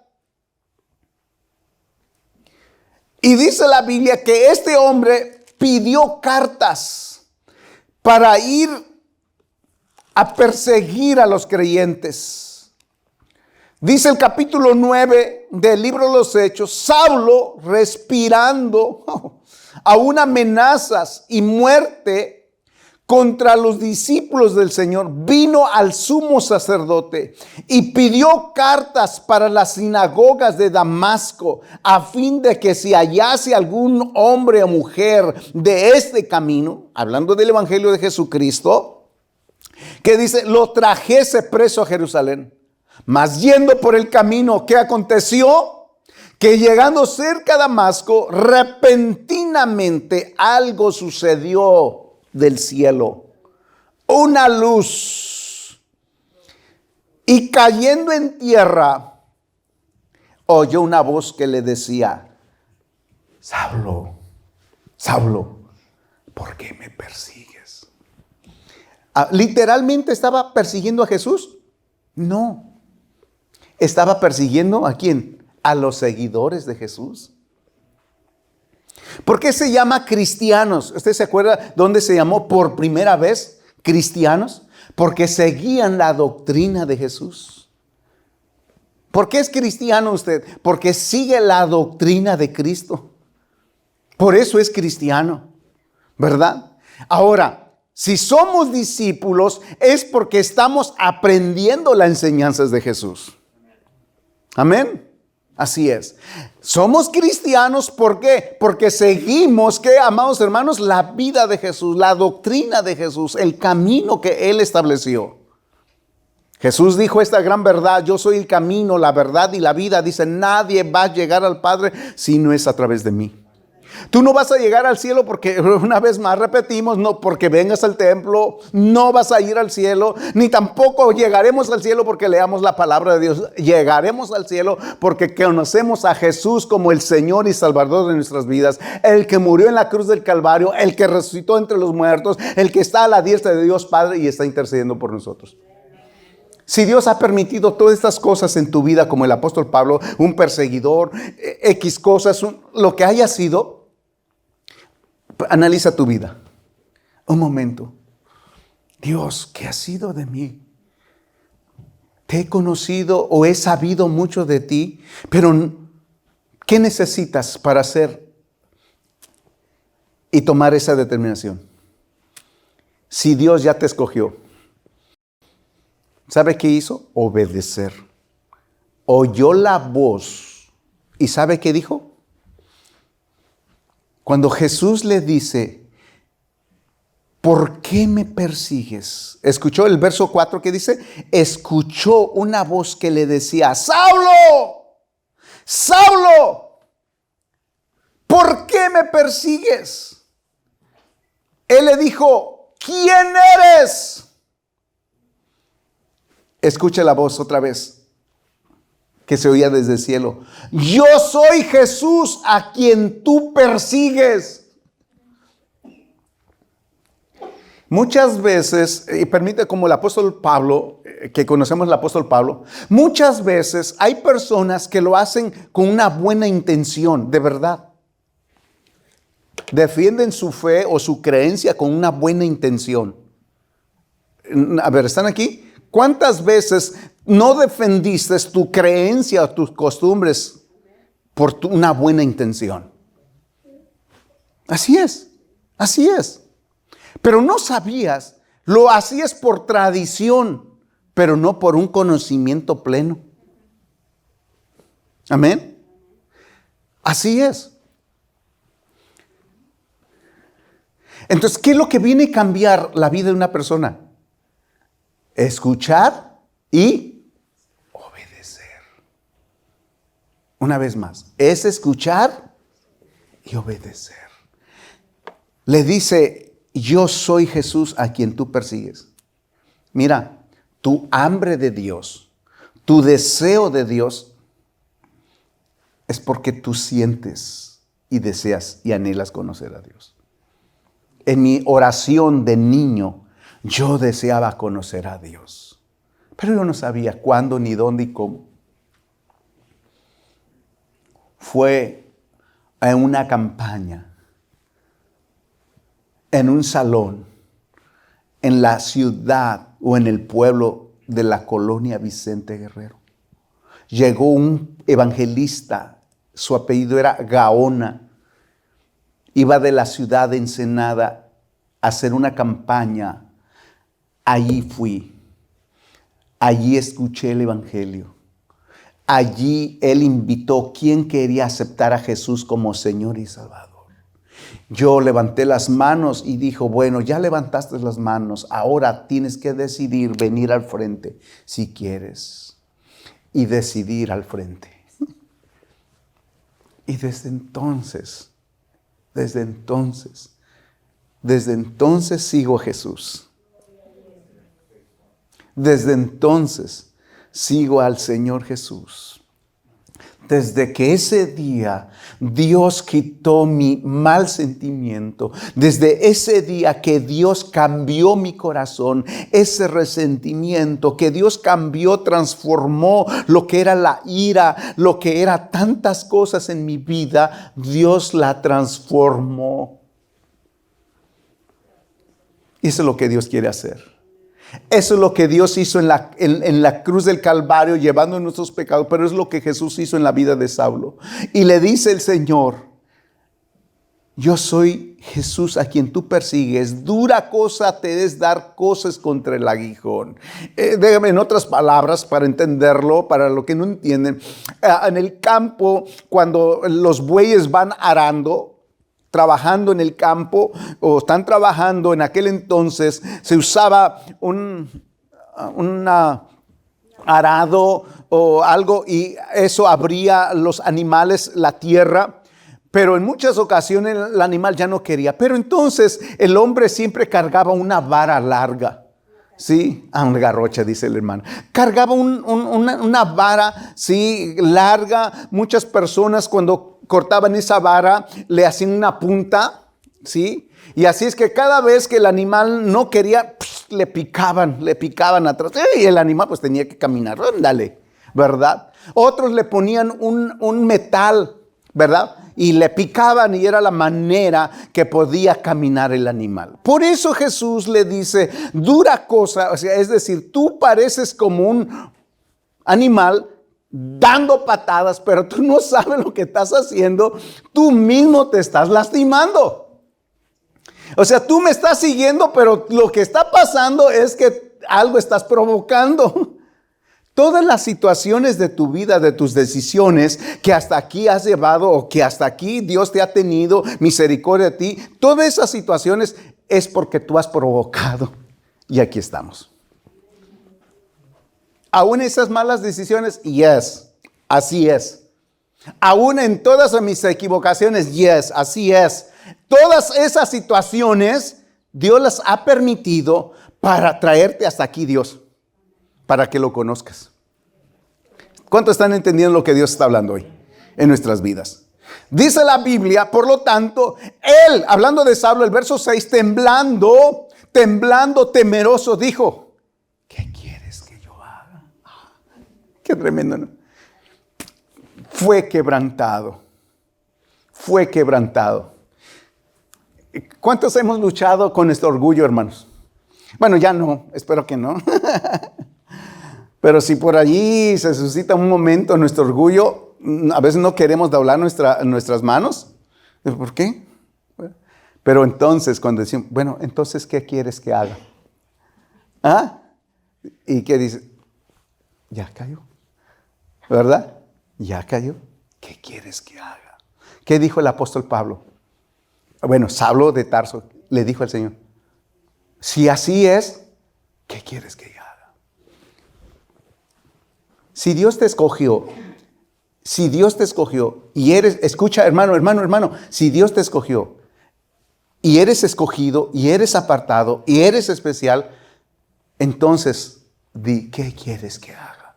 Y dice la Biblia que este hombre pidió cartas para ir a perseguir a los creyentes. Dice el capítulo 9 del libro de los Hechos: Saulo, respirando aún amenazas y muerte contra los discípulos del Señor, vino al sumo sacerdote y pidió cartas para las sinagogas de Damasco, a fin de que si hallase algún hombre o mujer de este camino, hablando del evangelio de Jesucristo, que dice, lo trajese preso a Jerusalén. Mas yendo por el camino, ¿qué aconteció? Que llegando cerca a Damasco, repentinamente algo sucedió del cielo, una luz, y cayendo en tierra, oyó una voz que le decía: Saulo, Saulo, ¿por qué me persigues? ¿Literalmente estaba persiguiendo a Jesús? No. ¿Estaba persiguiendo a quién? A los seguidores de Jesús. ¿Por qué se llama cristianos? ¿Usted se acuerda dónde se llamó por primera vez cristianos? Porque seguían la doctrina de Jesús. ¿Por qué es cristiano usted? Porque sigue la doctrina de Cristo. Por eso es cristiano, ¿verdad? Ahora, si somos discípulos es porque estamos aprendiendo las enseñanzas de Jesús. Amén. Así es. Somos cristianos, ¿por qué? Porque seguimos, ¿qué, amados hermanos? La vida de Jesús, la doctrina de Jesús, el camino que Él estableció. Jesús dijo esta gran verdad: yo soy el camino, la verdad y la vida. Dice, nadie va a llegar al Padre si no es a través de mí. Tú no vas a llegar al cielo porque, una vez más repetimos, no porque vengas al templo, no vas a ir al cielo, ni tampoco llegaremos al cielo porque leamos la palabra de Dios. Llegaremos al cielo porque conocemos a Jesús como el Señor y Salvador de nuestras vidas, el que murió en la cruz del Calvario, el que resucitó entre los muertos, el que está a la diestra de Dios Padre y está intercediendo por nosotros. Si Dios ha permitido todas estas cosas en tu vida, como el apóstol Pablo, un perseguidor, X cosas, lo que haya sido, analiza tu vida. Un momento. Dios, ¿qué ha sido de mí? Te he conocido o he sabido mucho de ti, pero ¿qué necesitas para hacer y tomar esa determinación? Si Dios ya te escogió, ¿sabe qué hizo? Obedecer. Oyó la voz. ¿Y sabe qué dijo? Cuando Jesús le dice, ¿por qué me persigues? ¿Escuchó el verso 4 que dice? Escuchó una voz que le decía, Saulo, Saulo, ¿por qué me persigues? Él le dijo, ¿quién eres? Escuche la voz otra vez. que se oía desde el cielo: yo soy Jesús a quien tú persigues. Muchas veces, y permite, como el apóstol Pablo, que conocemos el apóstol Pablo, muchas veces hay personas que lo hacen con una buena intención, de verdad. Defienden su fe o su creencia con una buena intención. A ver, ¿están aquí? ¿Cuántas veces no defendiste tu creencia o tus costumbres por una buena intención? Así es, así es. Pero no sabías, lo hacías por tradición, pero no por un conocimiento pleno. Amén. Así es. Entonces, ¿qué es lo que viene a cambiar la vida de una persona? Escuchar y obedecer. Una vez más, es escuchar y obedecer. Le dice: yo soy Jesús a quien tú persigues. Mira, tu hambre de Dios, tu deseo de Dios, es porque tú sientes y deseas y anhelas conocer a Dios. En mi oración de niño, yo deseaba conocer a Dios, pero yo no sabía cuándo, ni dónde y cómo. Fue en una campaña, en un salón, en la ciudad o en el pueblo de la colonia Vicente Guerrero. Llegó un evangelista, su apellido era Gaona. Iba de la ciudad de Ensenada a hacer una campaña. Allí fui. Allí escuché el evangelio. Allí él invitó quien quería aceptar a Jesús como Señor y Salvador. Yo levanté las manos y dijo: bueno, ya levantaste las manos, ahora tienes que decidir venir al frente si quieres. Y decidir al frente. Y desde entonces sigo a Jesús. Desde entonces sigo al Señor Jesús. Desde que ese día Dios quitó mi mal sentimiento, desde ese día que Dios cambió mi corazón, ese resentimiento, que Dios cambió, transformó lo que era la ira, lo que era tantas cosas en mi vida, Dios la transformó. Eso es lo que Dios quiere hacer. Eso es lo que Dios hizo en la cruz del Calvario, llevando nuestros pecados, pero es lo que Jesús hizo en la vida de Saulo. Y le dice el Señor: yo soy Jesús a quien tú persigues. Dura cosa te es dar cosas contra el aguijón. Déjame en otras palabras para entenderlo, para lo que no entienden. En el campo, cuando los bueyes van arando, trabajando en el campo, o están trabajando, en aquel entonces se usaba un arado o algo, y eso abría los animales, la tierra. Pero en muchas ocasiones el animal ya no quería. Pero entonces el hombre siempre cargaba una vara larga. Sí, una garrocha, dice el hermano. Cargaba una vara, sí, larga. Muchas personas cuando cortaban esa vara le hacían una punta, sí. Y así es que cada vez que el animal no quería, le picaban atrás. Y el animal pues tenía que caminar, ándale, ¿verdad? Otros le ponían un metal, ¿verdad? Y le picaban, y era la manera que podía caminar el animal. Por eso Jesús le dice: dura cosa, o sea, es decir, tú pareces como un animal dando patadas, pero tú no sabes lo que estás haciendo, tú mismo te estás lastimando. O sea, tú me estás siguiendo, pero lo que está pasando es que algo estás provocando. Todas las situaciones de tu vida, de tus decisiones que hasta aquí has llevado, o que hasta aquí Dios te ha tenido misericordia de ti, todas esas situaciones es porque tú has provocado. Y aquí estamos. Aún esas malas decisiones, yes, así es. Aún en todas mis equivocaciones, yes, así es. Todas esas situaciones, Dios las ha permitido para traerte hasta aquí, Dios, para que lo conozcas. ¿Cuántos están entendiendo lo que Dios está hablando hoy en nuestras vidas? Dice la Biblia, por lo tanto, él, hablando de Saulo, el verso 6, temblando, temeroso, dijo, ¿qué quieres que yo haga? Qué tremendo, ¿no? Fue quebrantado. ¿Cuántos hemos luchado con nuestro orgullo, hermanos? Bueno, ya no, espero que no. Pero si por allí se suscita un momento nuestro orgullo, a veces no queremos doblar nuestras manos. ¿Por qué? Pero entonces, cuando decimos, bueno, entonces, ¿qué quieres que haga? ¿Ah? ¿Y qué dice? Ya cayó. ¿Verdad? Ya cayó. ¿Qué quieres que haga? ¿Qué dijo el apóstol Pablo? Bueno, Saulo de Tarso le dijo al Señor, si así es, ¿qué quieres que haga? Si Dios te escogió y eres, escucha hermano, si Dios te escogió y eres escogido y eres apartado y eres especial, entonces di, ¿qué quieres que haga?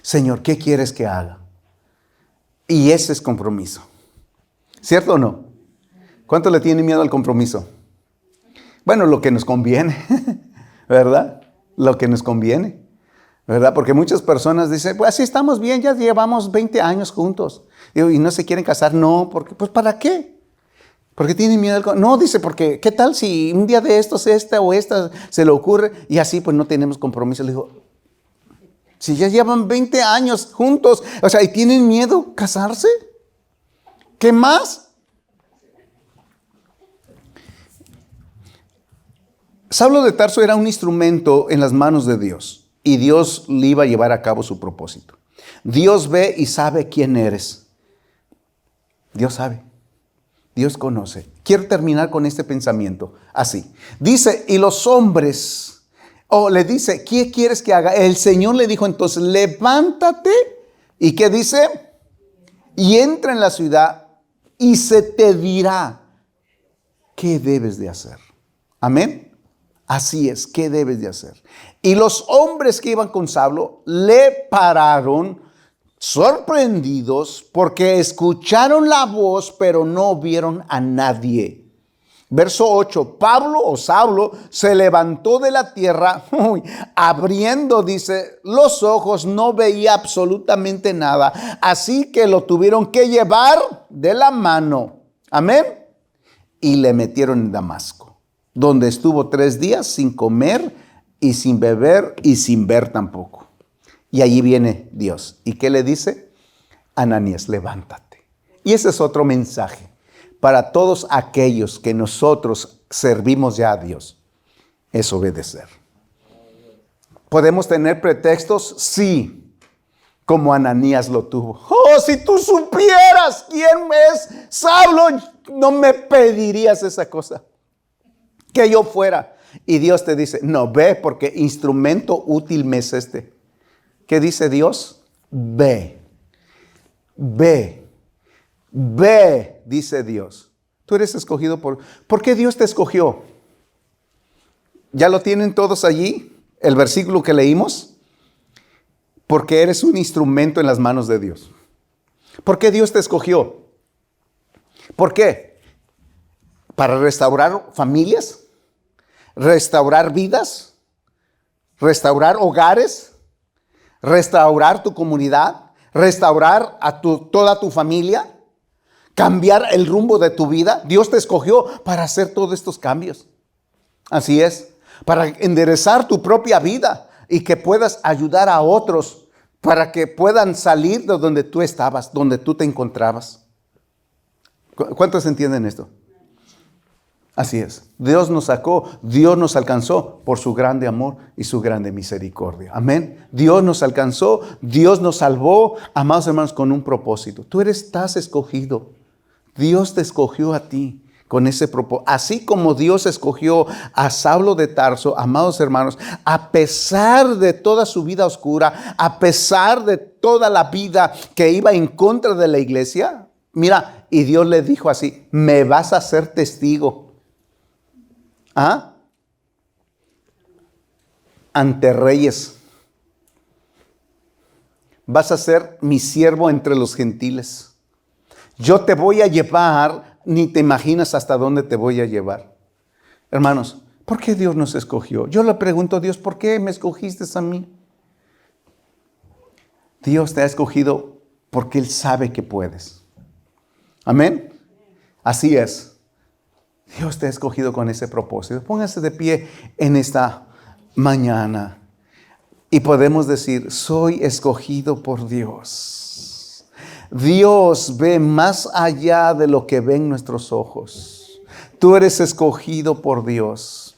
Señor, ¿qué quieres que haga? Y ese es compromiso. ¿Cierto o no? ¿Cuánto le tiene miedo al compromiso? Bueno, lo que nos conviene, ¿verdad? Lo que nos conviene, ¿verdad? Porque muchas personas dicen, pues así estamos bien, ya llevamos 20 años juntos. Y no se quieren casar. No, porque, pues ¿para qué? Porque tienen miedo al... No, dice, porque ¿qué tal si un día de estos esta o esta se le ocurre y así pues no tenemos compromiso? Le digo, si ya llevan 20 años juntos, o sea, ¿y tienen miedo casarse? ¿Qué más? Saulo de Tarso era un instrumento en las manos de Dios y Dios le iba a llevar a cabo su propósito. Dios ve y sabe quién eres. Dios sabe. Dios conoce. Quiero terminar con este pensamiento así. Dice, y los hombres, le dice, ¿qué quieres que haga? El Señor le dijo entonces, levántate. ¿Y qué dice? Y entra en la ciudad y se te dirá qué debes de hacer. Amén. Así es, ¿qué debes de hacer? Y los hombres que iban con Saulo le pararon sorprendidos porque escucharon la voz, pero no vieron a nadie. Verso 8, Saulo se levantó de la tierra, abriendo, dice, los ojos, no veía absolutamente nada. Así que lo tuvieron que llevar de la mano. Amén. Y le metieron en Damasco, donde estuvo 3 días sin comer y sin beber y sin ver tampoco. Y allí viene Dios. ¿Y qué le dice? Ananías, levántate. Y ese es otro mensaje para todos aquellos que nosotros servimos ya a Dios. Es obedecer. ¿Podemos tener pretextos? Sí, como Ananías lo tuvo. Oh, si tú supieras quién es Saulo, no me pedirías esa cosa. Que yo fuera. Y Dios te dice, no, ve, porque instrumento útil me es este. ¿Qué dice Dios? Ve, dice Dios. Tú eres escogido ¿por qué Dios te escogió? ¿Ya lo tienen todos allí? El versículo que leímos. Porque eres un instrumento en las manos de Dios. ¿Por qué Dios te escogió? ¿Por qué? ¿Para restaurar familias? ¿Restaurar vidas? ¿Restaurar hogares? ¿Restaurar tu comunidad? ¿Restaurar a toda tu familia? ¿Cambiar el rumbo de tu vida? Dios te escogió para hacer todos estos cambios. Así es, para enderezar tu propia vida y que puedas ayudar a otros para que puedan salir de donde tú estabas, donde tú te encontrabas. ¿Cuántos entienden esto? Así es. Dios nos sacó, Dios nos alcanzó por su grande amor y su grande misericordia. Amén. Dios nos alcanzó, Dios nos salvó, amados hermanos, con un propósito. Tú estás escogido. Dios te escogió a ti con ese propósito. Así como Dios escogió a Saulo de Tarso, amados hermanos, a pesar de toda su vida oscura, a pesar de toda la vida que iba en contra de la iglesia, mira, y Dios le dijo así, me vas a ser testigo. ¿Ah? Ante reyes, vas a ser mi siervo entre los gentiles. Yo te voy a llevar, ni te imaginas hasta dónde te voy a llevar. Hermanos, ¿por qué Dios nos escogió? Yo le pregunto a Dios, ¿por qué me escogiste a mí? Dios te ha escogido porque Él sabe que puedes. Amén. Así es. Dios te ha escogido con ese propósito. Póngase de pie en esta mañana y podemos decir, soy escogido por Dios. Dios ve más allá de lo que ven nuestros ojos. Tú eres escogido por Dios.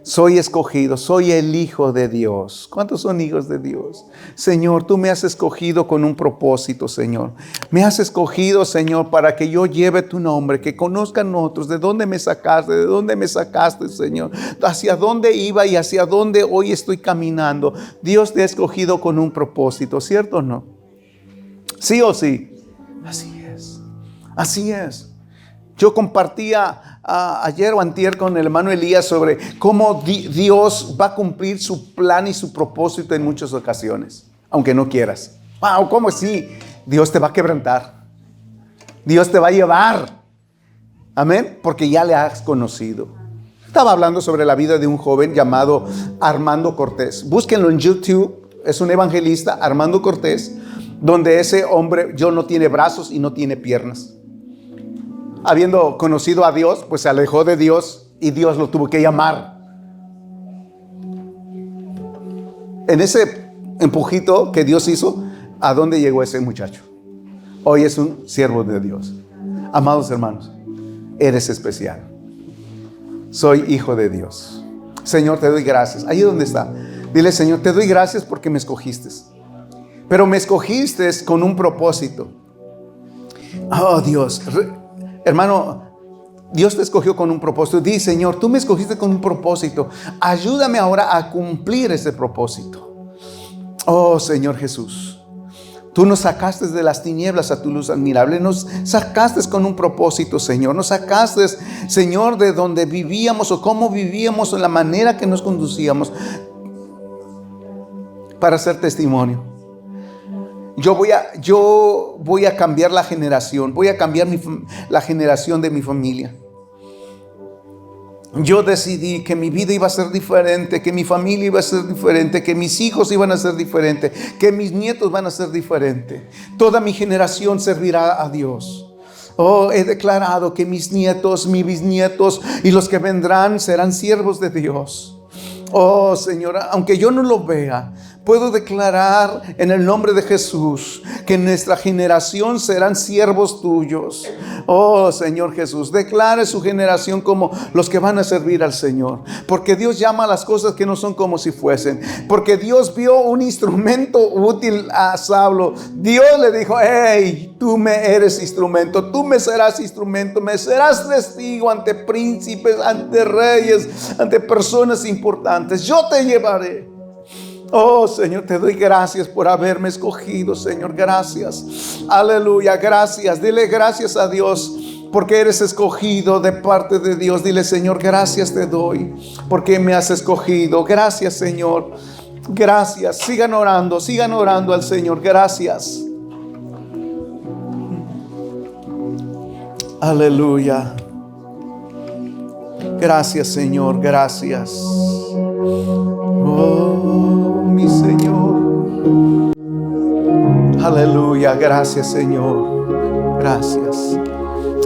Soy escogido, soy el hijo de Dios. ¿Cuántos son hijos de Dios? Señor, tú me has escogido con un propósito, Señor. Me has escogido, Señor, para que yo lleve tu nombre, que conozcan otros de dónde me sacaste, Señor. Hacia dónde iba y hacia dónde hoy estoy caminando. Dios te ha escogido con un propósito, ¿cierto o no? ¿Sí o sí? Así es. Así es. Yo compartía ayer o antier con el hermano Elías sobre cómo Dios va a cumplir su plan y su propósito en muchas ocasiones, aunque no quieras. Wow, ¿cómo así? Dios te va a quebrantar. Dios te va a llevar. Amén, porque ya le has conocido. Estaba hablando sobre la vida de un joven llamado Armando Cortés. Búsquenlo en YouTube. Es un evangelista, Armando Cortés, donde ese hombre no tiene brazos y no tiene piernas. Habiendo conocido a Dios, pues se alejó de Dios y Dios lo tuvo que llamar. En ese empujito que Dios hizo, ¿a dónde llegó ese muchacho? Hoy es un siervo de Dios. Amados hermanos, eres especial. Soy hijo de Dios. Señor, te doy gracias. Ahí donde está. Dile, Señor, te doy gracias porque me escogiste. Pero me escogiste con un propósito. Oh, Dios. Hermano, Dios te escogió con un propósito. Di, Señor, tú me escogiste con un propósito. Ayúdame ahora a cumplir ese propósito. Oh, Señor Jesús. Tú nos sacaste de las tinieblas a tu luz admirable. Nos sacaste con un propósito, Señor. Nos sacaste, Señor, de donde vivíamos o cómo vivíamos o la manera que nos conducíamos para hacer testimonio. Yo voy a cambiar la generación. Voy a cambiar la generación de mi familia. Yo decidí que mi vida iba a ser diferente, que mi familia iba a ser diferente, que mis hijos iban a ser diferentes, que mis nietos van a ser diferentes. Toda mi generación servirá a Dios. Oh, he declarado que mis nietos, mis bisnietos y los que vendrán serán siervos de Dios. Oh, Señor, aunque yo no lo vea, puedo declarar en el nombre de Jesús que nuestra generación serán siervos tuyos. Oh, Señor Jesús, declare su generación como los que van a servir al Señor. Porque Dios llama a las cosas que no son como si fuesen. Porque Dios vio un instrumento útil a Saulo. Dios le dijo, hey, tú me eres instrumento, tú me serás instrumento, me serás testigo ante príncipes, ante reyes, ante personas importantes. Yo te llevaré. Oh, Señor, te doy gracias por haberme escogido, Señor. Gracias. Aleluya, gracias. Dile gracias a Dios porque eres escogido de parte de Dios. Dile, Señor, gracias te doy porque me has escogido. Gracias, Señor. Gracias. Sigan orando al Señor. Gracias. Aleluya. Gracias, Señor. Gracias. Oh, mi Señor. Aleluya, gracias, Señor. Gracias.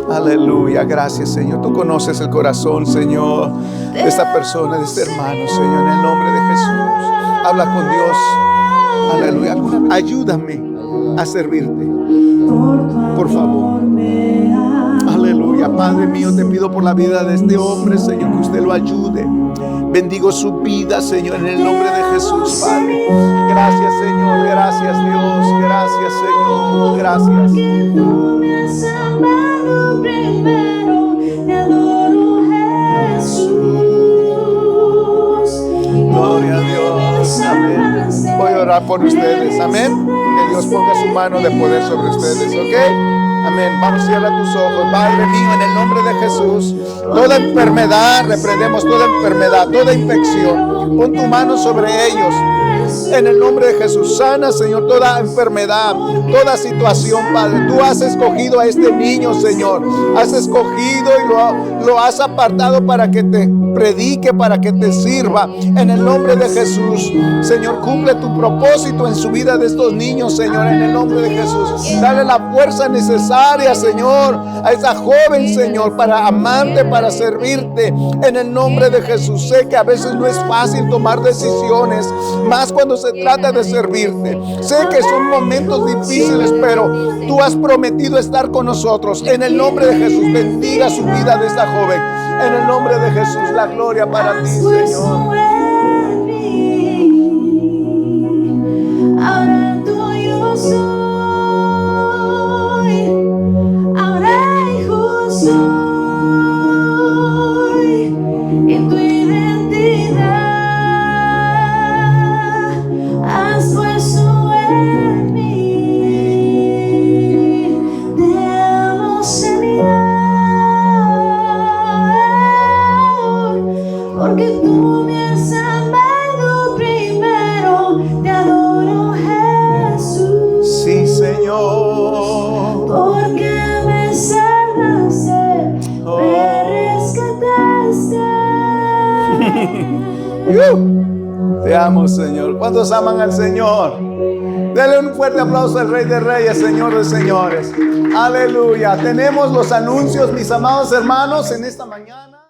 Aleluya, gracias, Señor. Tú conoces el corazón, Señor, de esta persona, de este hermano, Señor, en el nombre de Jesús. Habla con Dios. Aleluya. Ayúdame a servirte, por favor. Aleluya. Padre mío, te pido por la vida de este hombre, Señor, que usted lo ayude. Bendigo su vida, Señor, en el nombre de Jesús, Padre. Gracias, Señor. Gracias, Dios. Gracias, Señor. Gracias. Gloria a Dios. Amén. Voy a orar por ustedes. Amén. Que Dios ponga su mano de poder sobre ustedes. ¿Ok? Amén. Vamos a cerrar tus ojos. Padre mío, en el nombre de Jesús, Toda enfermedad, reprendemos toda enfermedad, toda infección. Pon tu mano sobre ellos. En el nombre de Jesús, sana, Señor, toda enfermedad, toda situación, Padre. Tú has escogido a este niño, Señor. Has escogido y lo has apartado para que te predique, para que te sirva. En el nombre de Jesús, Señor, cumple tu propósito en su vida de estos niños, Señor. En el nombre de Jesús, dale la fuerza necesaria, Señor, a esa joven, Señor, para amarte, para servirte. En el nombre de Jesús, sé que a veces no es fácil tomar decisiones, más cuando se trata de servirte. Sé que son momentos difíciles, pero tú has prometido estar con nosotros. En el nombre de Jesús, bendiga su vida de esta joven. En el nombre de Jesús, la gloria para ti, Señor. Ahora tuyo soy, ahora hijo soy, y tu identidad has puesto en mí. Te amo, Señor, porque tú me has amado primero. Te adoro, Jesús. Sí, Señor. Porque me salvaste, me rescataste. Te amo, Señor. ¿Cuántos aman al Señor? Dele un fuerte aplauso al Rey de Reyes, Señor de Señores. Aleluya. Tenemos los anuncios, mis amados hermanos, en esta mañana.